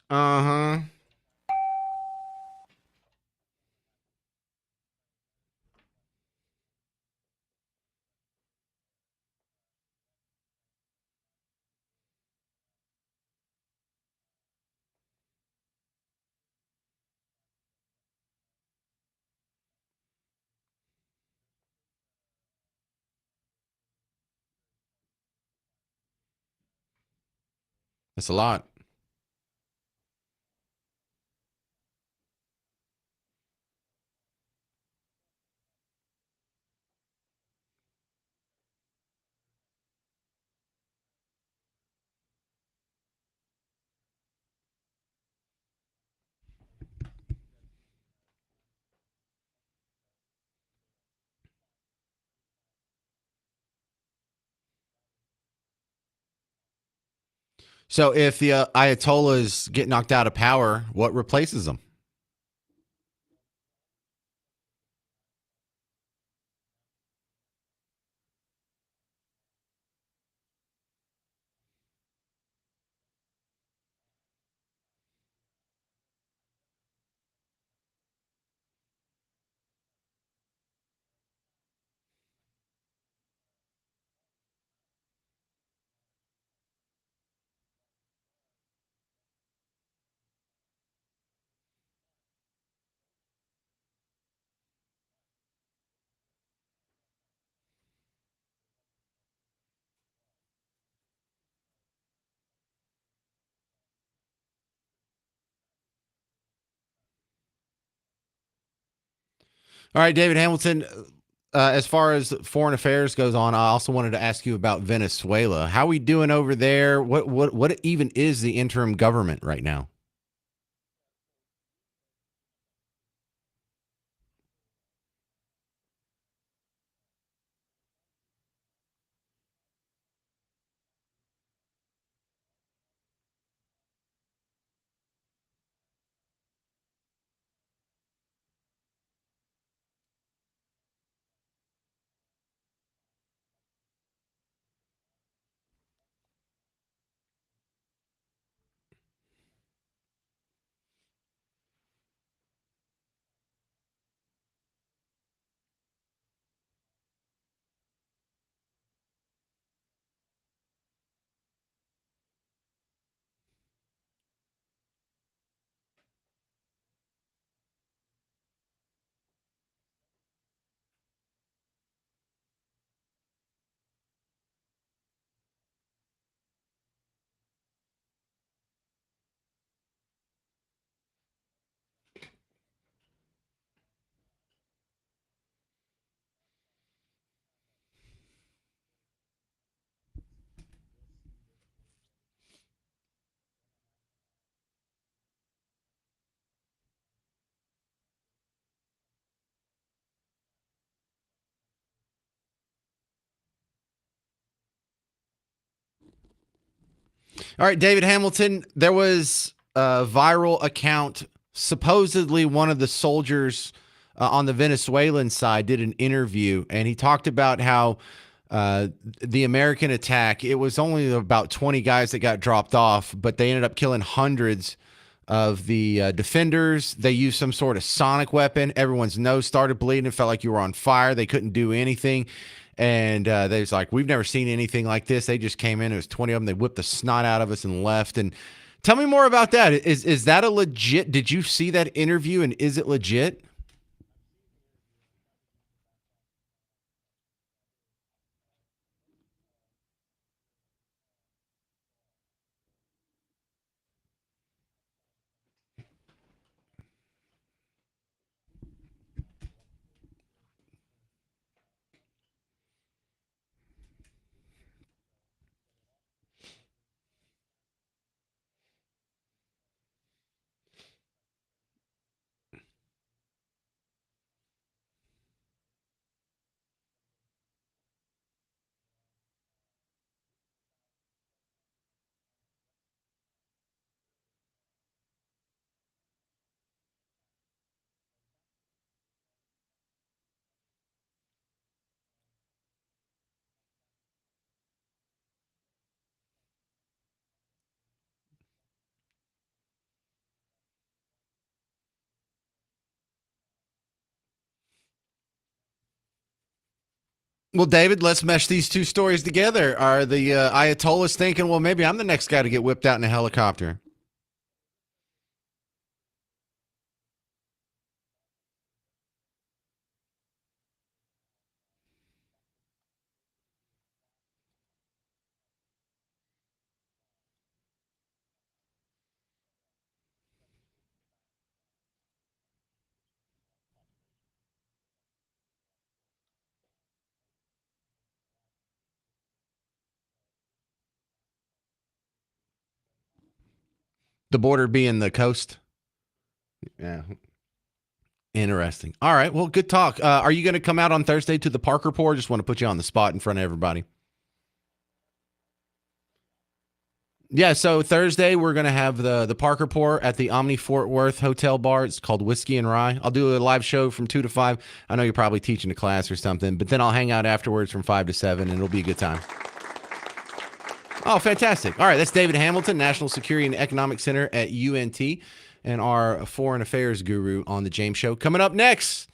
Uh-huh. That's a lot. So if the Ayatollahs get knocked out of power, what replaces them? All right, David Hamilton. As far as foreign affairs goes on, I also wanted to ask you about Venezuela. How are we doing over there? What even is the interim government right now? All right, David Hamilton, there was a viral account. Supposedly, one of the soldiers on the Venezuelan side did an interview, and he talked about how the American attack, it was only about 20 guys that got dropped off, but they ended up killing hundreds of the defenders. They used some sort of sonic weapon. Everyone's nose started bleeding. It felt like you were on fire. They couldn't do anything. And they was like, we've never seen anything like this. They just came in. It was 20 of them. They whipped the snot out of us and left. And tell me more about that. Is that a legit? Did you see that interview, and is it legit? Well, David, let's mesh these two stories together. Are the Ayatollahs thinking, well, maybe I'm the next guy to get whipped out in a helicopter? The border being the coast? Yeah. Interesting. All right. Well, good talk. Are you going to come out on Thursday to the Park Report? Just want to put you on the spot in front of everybody. Yeah, so Thursday we're gonna have the Park Report at the Omni Fort Worth Hotel Bar. It's called Whiskey and Rye. I'll do a live show from 2 to 5. I know you're probably teaching a class or something, but then I'll hang out afterwards from 5 to 7, and it'll be a good time. Oh, fantastic! All right, that's David Hamilton, National Security and Economic Center at UNT, and our foreign affairs guru on the James Show. Coming up next,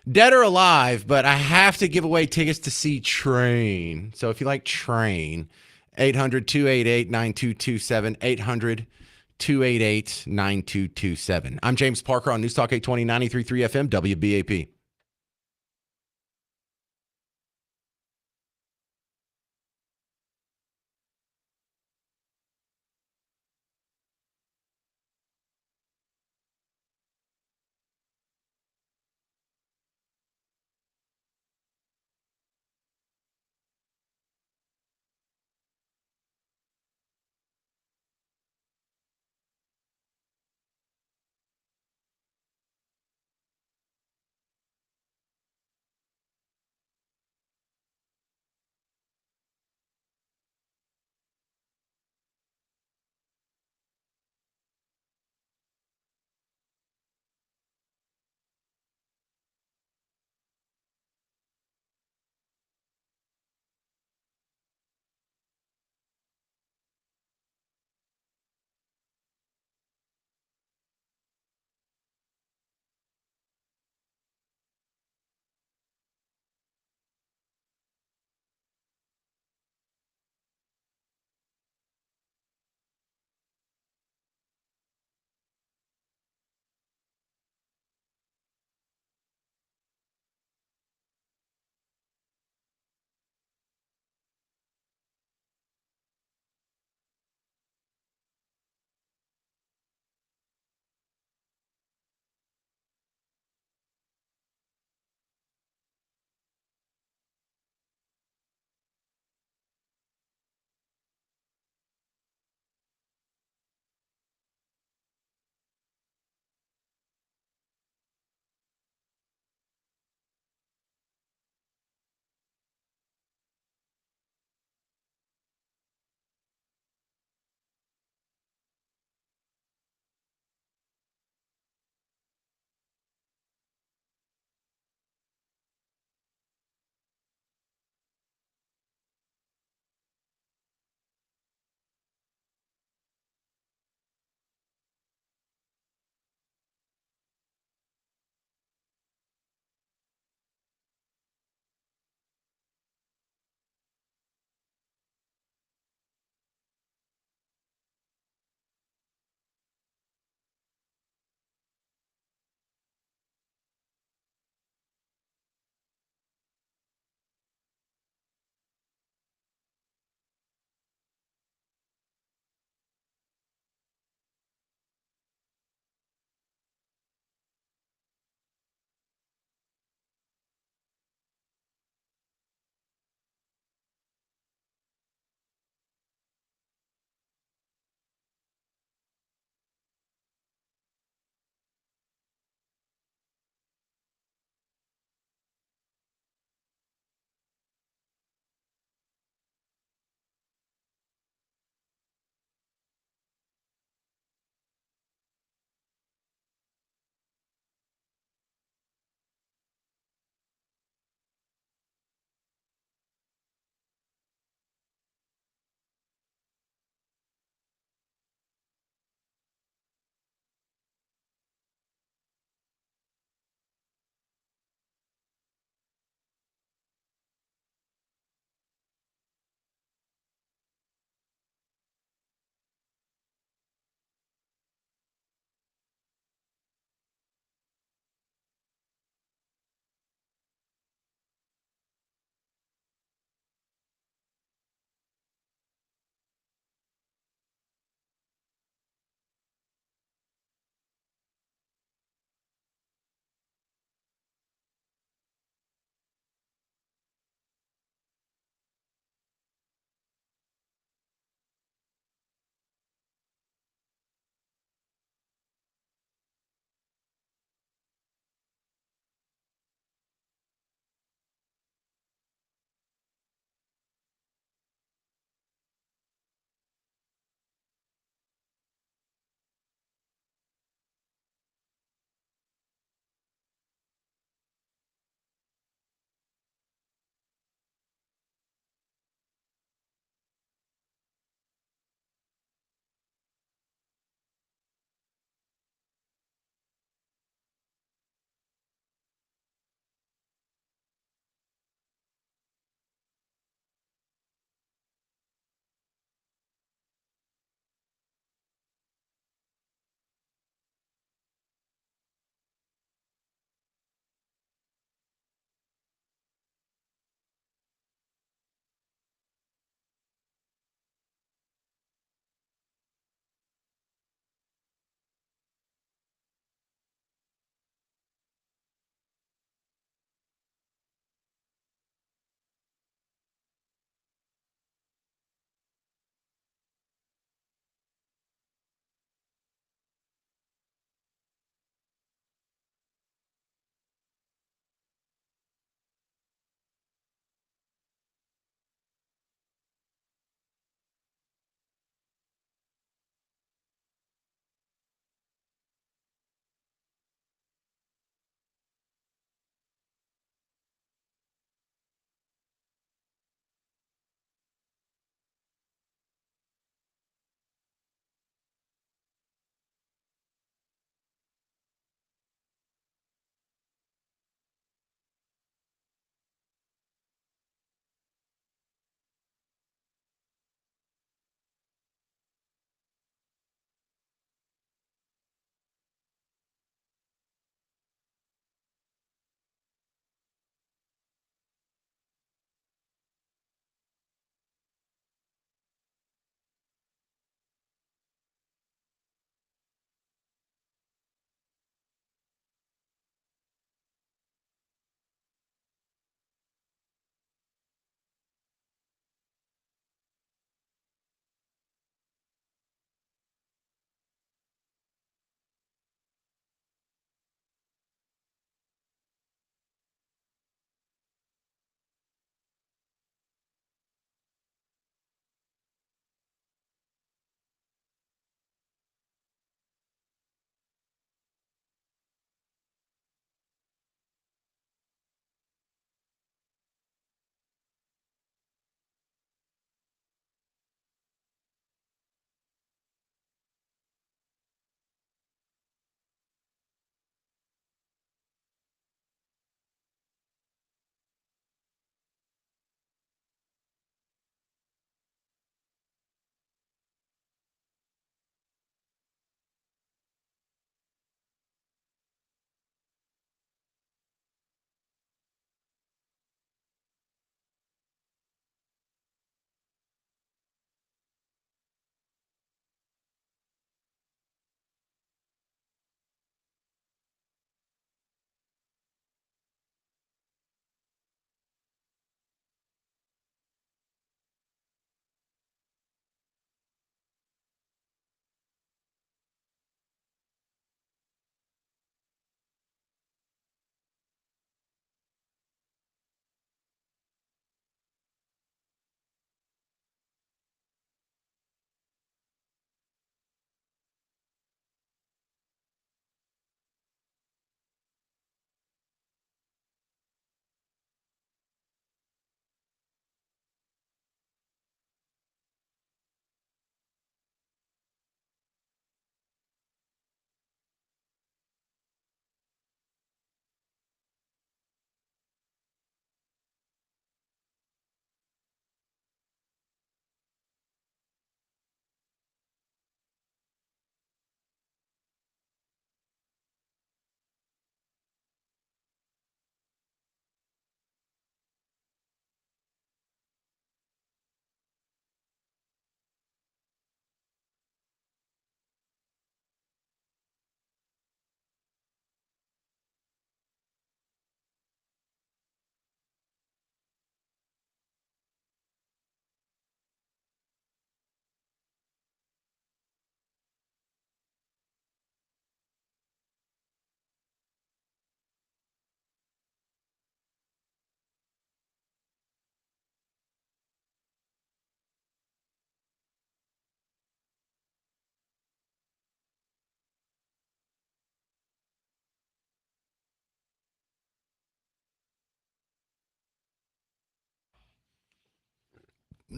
dead or alive, but I have to give away tickets to see Train. So if you like Train. 800-288-9227, 800-288-9227. I'm James Parker on News Talk 820, 93.3 FM, WBAP.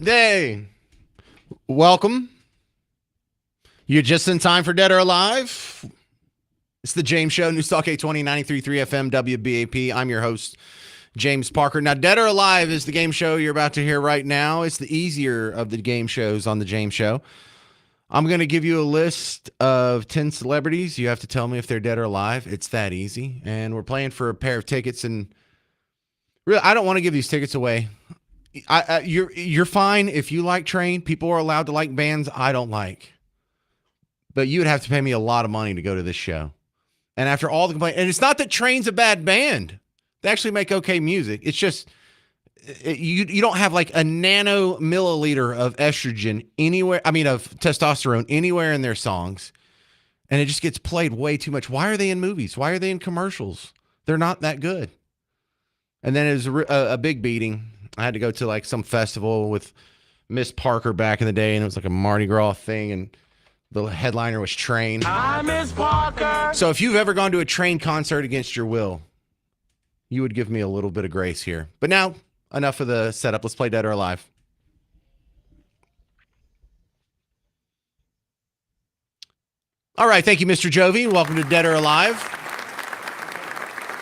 Hey, welcome. You're just in time for Dead or Alive. It's the James Show, News Talk 820, 93.3 FM, WBAP. I'm your host, James Parker. Now, Dead or Alive is the game show you're about to hear right now. It's the easier of the game shows on the James Show. I'm going to give you a list of 10 celebrities. You have to tell me if they're dead or alive. It's that easy. And we're playing for a pair of tickets. And really, I don't want to give these tickets away. You're fine if you like Train. People are allowed to like bands I don't like. But you would have to pay me a lot of money to go to this show. And after all the complaints, and it's not that Train's a bad band. They actually make okay music. It's just you don't have like a nano milliliter of estrogen anywhere. I mean, of testosterone anywhere in their songs. And it just gets played way too much. Why are they in movies? Why are they in commercials? They're not that good. And then it was a big beating. I had to go to like some festival with Miss Parker back in the day, and it was like a Mardi Gras thing, and the headliner was Train. Hi, Miss Parker. So if you've ever gone to a Train concert against your will, you would give me a little bit of grace here. But now, enough of the setup. Let's play Dead or Alive. All right, thank you, Mr. Jovi. Welcome to Dead or Alive.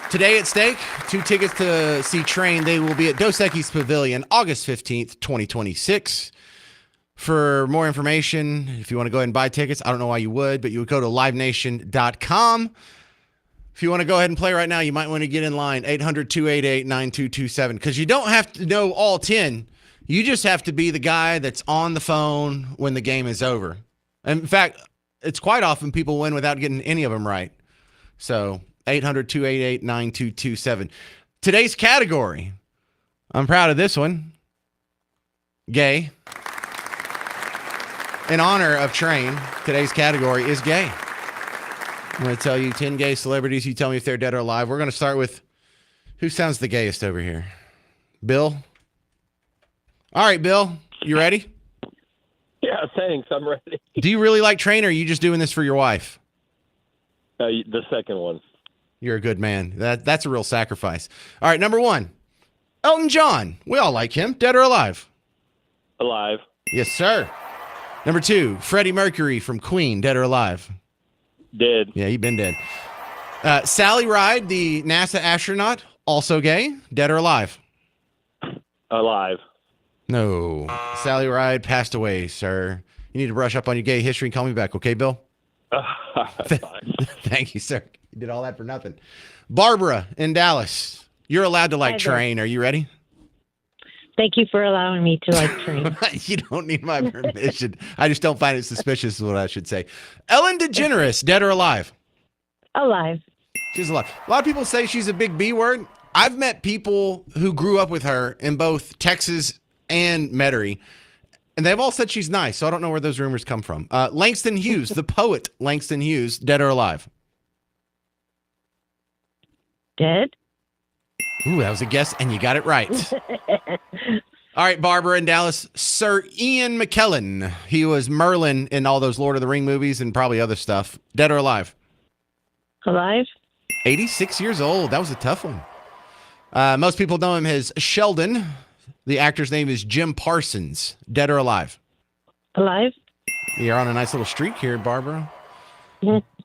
Today at stake, 2 tickets to see Train. They will be at Dos Equis Pavilion, August 15th, 2026. For more information, if you want to go ahead and buy tickets, I don't know why you would, but you would go to livenation.com. If you want to go ahead and play right now, you might want to get in line, 800-288-9227, because you don't have to know all 10. You just have to be the guy that's on the phone when the game is over. And in fact, it's quite often people win without getting any of them right. So 800-288-9227. Today's category, I'm proud of this one, gay. In honor of Train, today's category is gay. I'm going to tell you 10 gay celebrities. You tell me if they're dead or alive. We're going to start with who sounds the gayest over here? Bill? All right, Bill, you ready? Yeah, thanks. I'm ready. Do you really like Train, or are you just doing this for your wife? The second one. You're a good man. That's a real sacrifice. All right, number 1, Elton John. We all like him. Dead or alive? Alive. Yes, sir. Number 2, Freddie Mercury from Queen. Dead or alive? Dead. Yeah, you've been dead. Sally Ride, the NASA astronaut, also gay. Dead or alive? Alive. No. Sally Ride passed away, sir. You need to brush up on your gay history and call me back, okay, Bill? Thank you, sir. You did all that for nothing. Barbara in Dallas. You're allowed to like Hi there. Train. Are you ready? Thank you for allowing me to like Train. You don't need my permission. I just don't find it suspicious is what I should say. Ellen DeGeneres, dead or alive? Alive. She's alive. A lot of people say she's a big B word. I've met people who grew up with her in both Texas and Metairie, and they've all said she's nice, so I don't know where those rumors come from. Langston Hughes, the poet Langston Hughes, dead or alive? Dead. Ooh, that was a guess, and you got it right. All right, Barbara in Dallas. Sir Ian McKellen. He was Merlin in all those Lord of the Ring movies and probably other stuff. Dead or alive? Alive. 86 years old. That was a tough one. Most people know him as Sheldon. The actor's name is Jim Parsons. Dead or alive? Alive. You're on a nice little streak here, Barbara.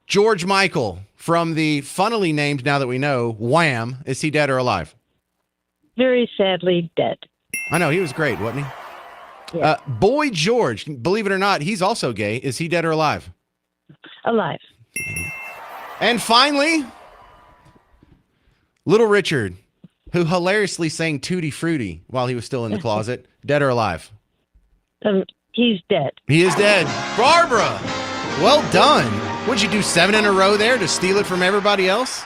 George Michael from the funnily named, now that we know, Wham. Is he dead or alive? Very sadly dead. I know, he was great, wasn't he? Yeah. Boy George, believe it or not, he's also gay. Is he dead or alive? Alive. And finally, Little Richard, who hilariously sang Tutti Frutti while he was still in the closet. Dead or alive? He's dead. He is dead. Barbara, well done. What'd you do, 7 in a row there to steal it from everybody else?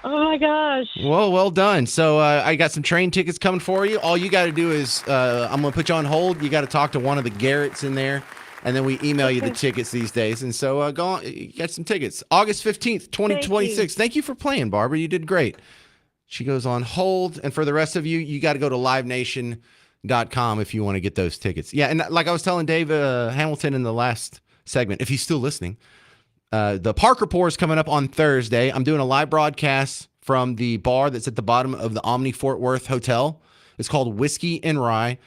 Oh my gosh. Well done. So I got some train tickets coming for you. All you got to do is I'm going to put you on hold. You got to talk to one of the Garretts in there, and then we email you the tickets these days. And so go on, you got some tickets. August 15th, 2026. Thank you for playing, Barbara. You did great. She goes on hold. And for the rest of you, you got to go to livenation.com if you want to get those tickets. Yeah, and like I was telling Dave Hamilton in the last segment, if he's still listening, the Parker Pour is coming up on Thursday. I'm doing a live broadcast from the bar that's at the bottom of the Omni Fort Worth Hotel. It's called Whiskey and Rye.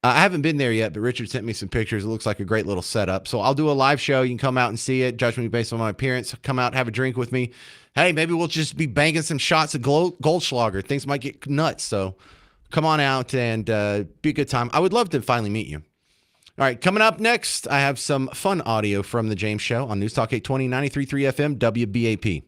I haven't been there yet, but Richard sent me some pictures. It looks like a great little setup. So I'll do a live show. You can come out and see it. Judge me based on my appearance. Come out, have a drink with me. Hey, maybe we'll just be banging some shots of Goldschlager. Things might get nuts. So come on out and be a good time. I would love to finally meet you. All right, coming up next, I have some fun audio from The James Show on News Talk 820, 93.3 FM, WBAP.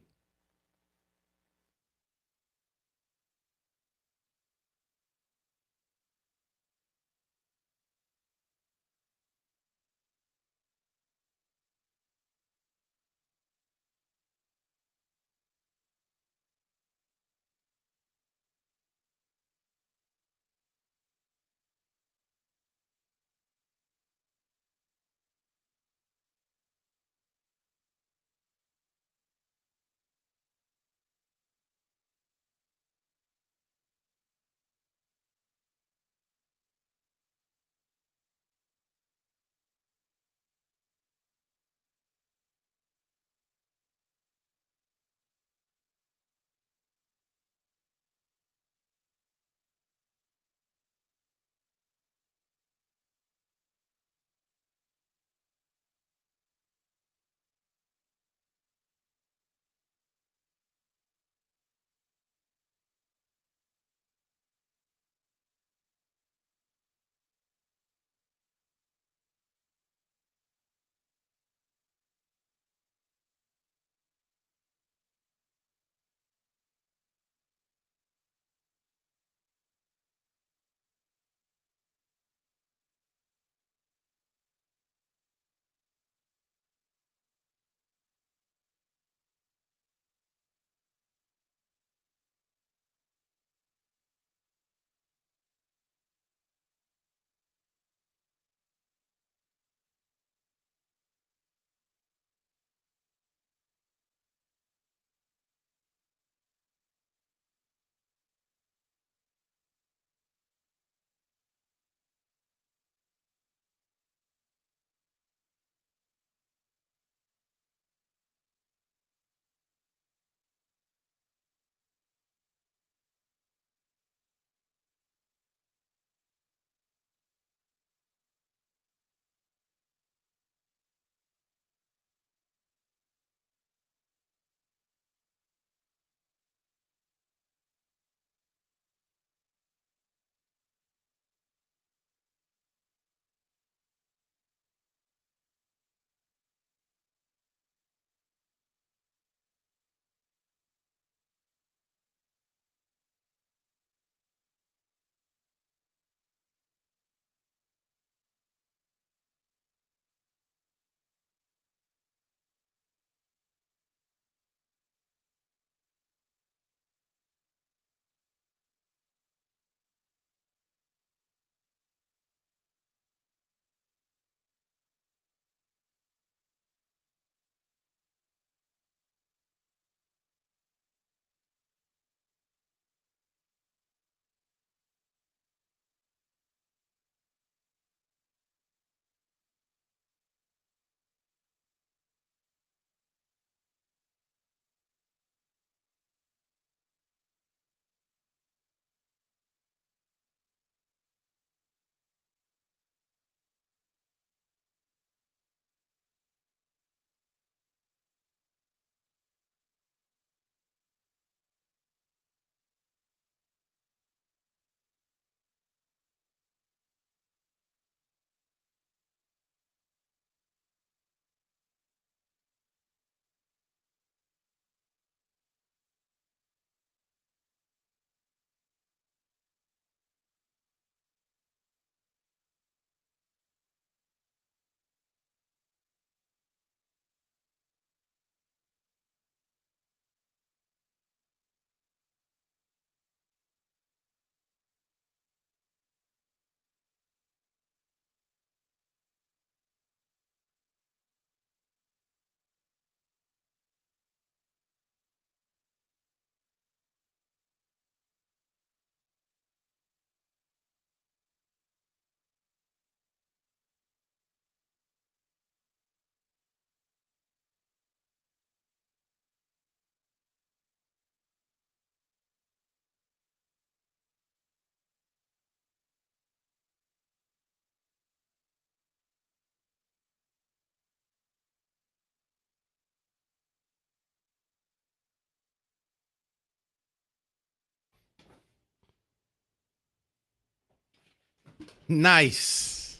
Nice.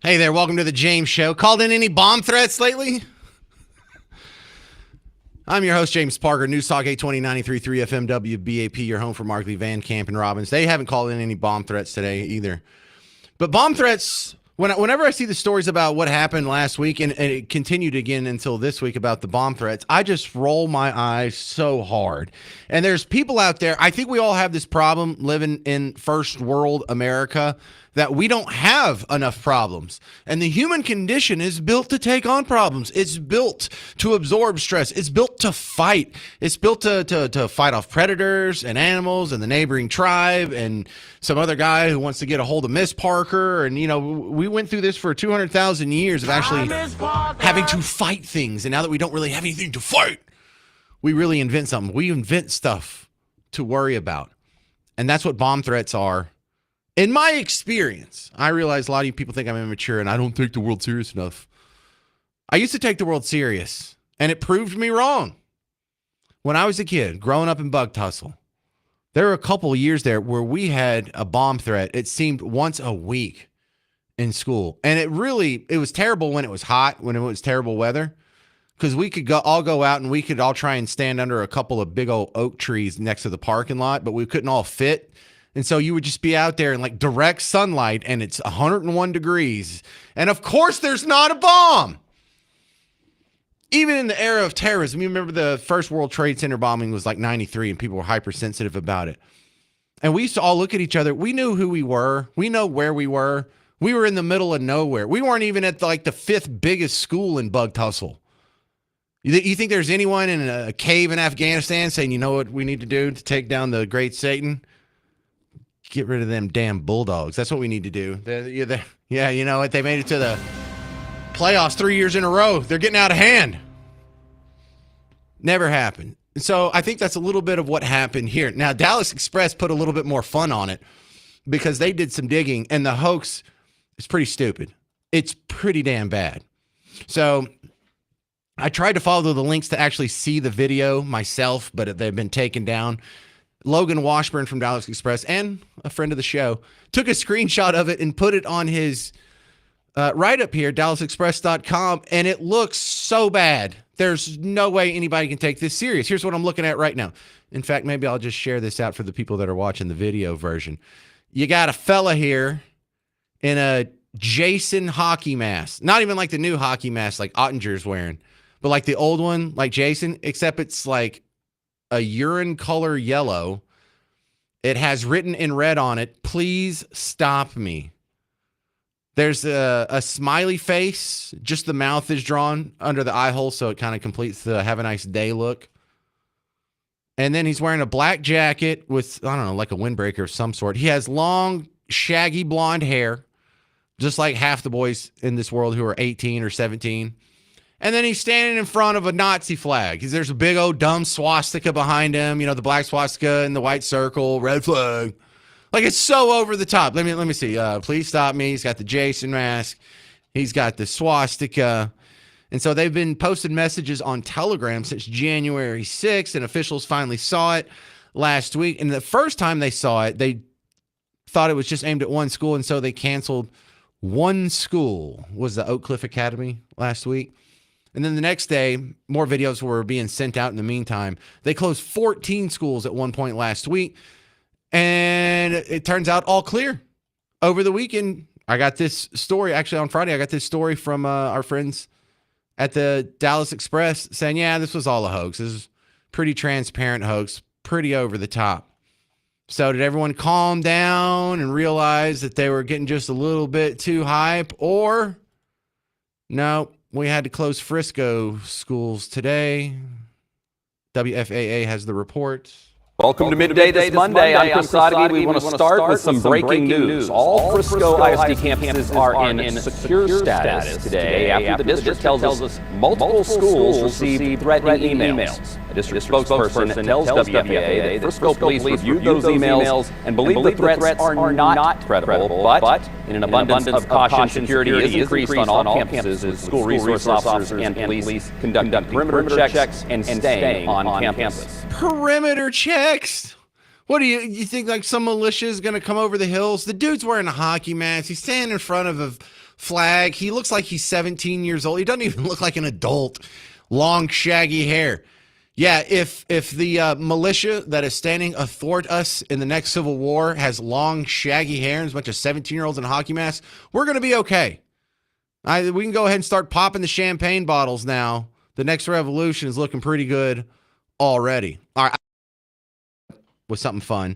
Hey there, welcome to the James Show. Called in any bomb threats lately? I'm your host, James Parker, News Talk 820 93.3 FM WBAP, your home for Markley, Van Camp, and Robbins. They haven't called in any bomb threats today either. But bomb threats, whenever I see the stories about what happened last week, and it continued again until this week about the bomb threats, I just roll my eyes so hard. And there's people out there, I think we all have this problem living in first world America, that we don't have enough problems. And the human condition is built to take on problems. It's built to absorb stress. It's built to fight. It's built to fight off predators and animals and the neighboring tribe and some other guy who wants to get a hold of Miss Parker. And, you know, we went through this for 200,000 years of actually having to fight things. And now that we don't really have anything to fight, we really invent something. We invent stuff to worry about. And that's what bomb threats are. In my experience, I realize a lot of you people think I'm immature and I don't take the world serious enough. I used to take the world serious, and it proved me wrong. When I was a kid, growing up in Bug Tussle, there were a couple of years there where we had a bomb threat. It seemed once a week in school. And it was terrible when it was hot, when it was terrible weather, because we could all go out and we could all try and stand under a couple of big old oak trees next to the parking lot, but we couldn't all fit. And so you would just be out there in like direct sunlight and it's 101 degrees. And of course there's not a bomb. Even in the era of terrorism, you remember the first World Trade Center bombing was like 93 and people were hypersensitive about it. And we used to all look at each other. We knew who we were. We know where we were. We were in the middle of nowhere. We weren't even at the fifth biggest school in Bug Tussle. You think there's anyone in a cave in Afghanistan saying, you know what we need to do to take down the great Satan? Get rid of them damn bulldogs. That's what we need to do. Yeah, you know what? They made it to the playoffs 3 years in a row. They're getting out of hand. Never happened. So I think that's a little bit of what happened here. Now, Dallas Express put a little bit more fun on it because they did some digging, and the hoax is pretty stupid. It's pretty damn bad. So I tried to follow the links to actually see the video myself, but they've been taken down. Logan Washburn from Dallas Express and a friend of the show took a screenshot of it and put it on his write-up here, DallasExpress.com, and it looks so bad. There's no way anybody can take this serious. Here's what I'm looking at right now. In fact, maybe I'll just share this out for the people that are watching the video version. You got a fella here in a Jason hockey mask. Not even like the new hockey mask like Ottinger's wearing, but like the old one, like Jason, except it's like a urine color yellow. It has written in red on it, "Please stop me." There's a smiley face. Just the mouth is drawn under the eye hole, so it kind of completes the "have a nice day" look. And then he's wearing a black jacket with, I don't know, like a windbreaker of some sort. He has long, shaggy blonde hair, just like half the boys in this world who are 18 or 17. And then he's standing in front of a Nazi flag. There's a big old dumb swastika behind him. You know, the black swastika and the white circle, red flag. Like, it's so over the top. Let me see. Please stop me. He's got the Jason mask. He's got the swastika. And so they've been posting messages on Telegram since January 6th, and officials finally saw it last week. And the first time they saw it, they thought it was just aimed at one school, and so they canceled one school, was the Oak Cliff Academy last week. And then the next day, more videos were being sent out in the meantime. They closed 14 schools at one point last week. And it turns out all clear. Over the weekend, I got this story. Actually, on Friday, I got this story from our friends at the Dallas Express saying, yeah, this was all a hoax. This is pretty transparent hoax, pretty over the top. So did everyone calm down and realize that they were getting just a little bit too hype? Or, no, we had to close Frisco schools today. WFAA has the report. Welcome to Midday this Monday. I'm Chris Sadeghi. We want to start with some breaking news. All Frisco ISD campuses are in secure status today after the district tells us multiple schools received threatening emails. A district spokesperson tells WFAA that Frisco police reviewed those emails and believe the threats are not credible, but in an abundance of caution, security is increased on all campuses with school resource officers and police conducting perimeter checks and staying on campus. Perimeter checks? What do you think? Like some militia is going to come over the hills? The dude's wearing a hockey mask. He's standing in front of a flag. He looks like he's 17 years old. He doesn't even look like an adult. Long, shaggy hair. Yeah, if the militia that is standing athwart us in the next civil war has long, shaggy hair and a bunch of 17-year-olds in hockey masks, we're going to be okay. We can go ahead and start popping the champagne bottles now. The next revolution is looking pretty good already. All right. With something fun.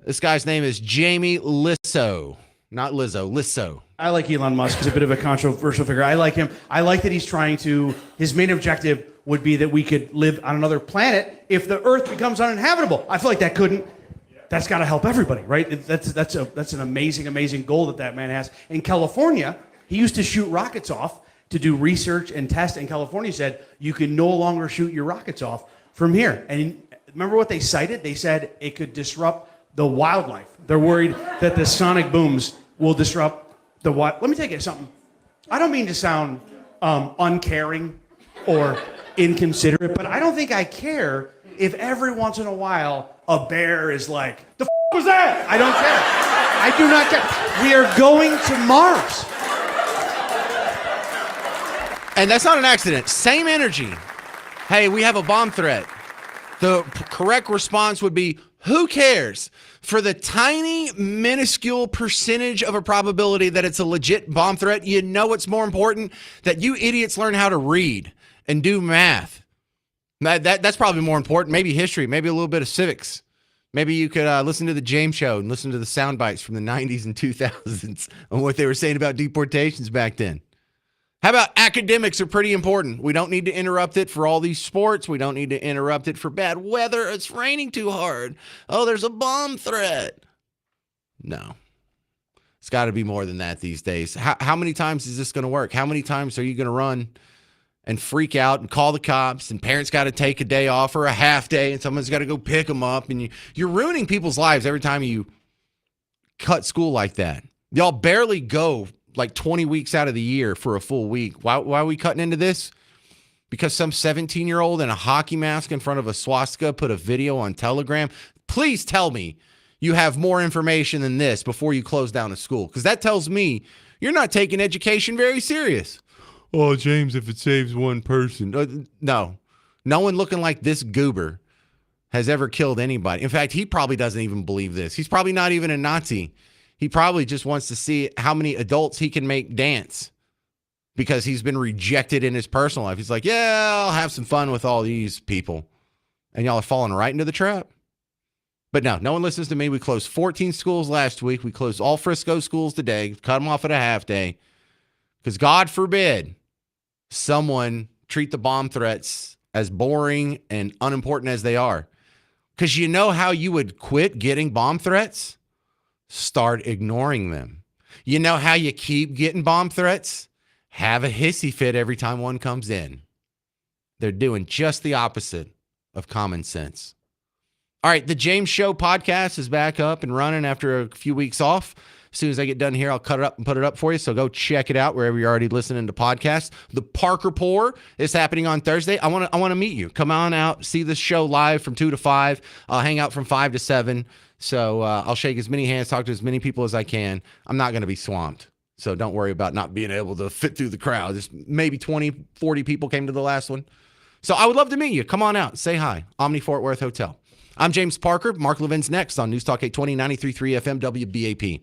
This guy's name is Jamie Lissow. Not Lizzo, Lissow. I like Elon Musk. He's a bit of a controversial figure. I like him. I like that he's trying to, his main objective would be that we could live on another planet if the Earth becomes uninhabitable. I feel like that's got to help everybody, right? That's an amazing goal that man has. In California, he used to shoot rockets off to do research and test, and California said you can no longer shoot your rockets off from here. And remember what they cited? They said it could disrupt the wildlife. They're worried that the sonic booms will disrupt the wild. Let me tell you something. I don't mean to sound uncaring or inconsiderate, but I don't think I care if every once in a while a bear is like, the f*** was that? I don't care. I do not care. We are going to Mars. And that's not an accident. Same energy. Hey, we have a bomb threat. The correct response would be, who cares? For the tiny, minuscule percentage of a probability that it's a legit bomb threat, you know what's more important? That you idiots learn how to read and do math. That's probably more important. Maybe history, maybe a little bit of civics. Maybe you could listen to the James Show and listen to the sound bites from the 90s and 2000s on what they were saying about deportations back then. How about academics are pretty important? We don't need to interrupt it for all these sports. We don't need to interrupt it for bad weather. It's raining too hard. Oh, there's a bomb threat. No. It's got to be more than that these days. How many times is this going to work? How many times are you going to run and freak out and call the cops, and parents got to take a day off or a half day, and someone's got to go pick them up, and you're ruining people's lives every time you cut school like that. Y'all barely go like 20 weeks out of the year for a full week. Why are we cutting into this? Because some 17-year-old in a hockey mask in front of a swastika put a video on Telegram? Please tell me you have more information than this before you close down a school, because that tells me you're not taking education very serious. Oh, James, if it saves one person. No one looking like this goober has ever killed anybody. In fact, he probably doesn't even believe this. He's probably not even a Nazi. He probably just wants to see how many adults he can make dance because he's been rejected in his personal life. He's like, yeah, I'll have some fun with all these people. And y'all are falling right into the trap. But no one listens to me. We closed 14 schools last week. We closed all Frisco schools today, cut them off at a half day. Because God forbid someone treat the bomb threats as boring and unimportant as they are. Because you know how you would quit getting bomb threats? Start ignoring them. You know how you keep getting bomb threats? Have a hissy fit every time one comes in. They're doing just the opposite of common sense. All right, the James Show podcast is back up and running after a few weeks off. As soon as I get done here, I'll cut it up and put it up for you. So go check it out wherever you're already listening to podcasts. The Parker Pour is happening on Thursday. I want to meet you. Come on out, see the show live from 2 to 5. I'll hang out from 5 to 7. So I'll shake as many hands, talk to as many people as I can. I'm not going to be swamped. So don't worry about not being able to fit through the crowd. Just maybe 20, 40 people came to the last one. So I would love to meet you. Come on out. Say hi. Omni Fort Worth Hotel. I'm James Parker. Mark Levin's next on News Talk 820, 93.3 FM, WBAP.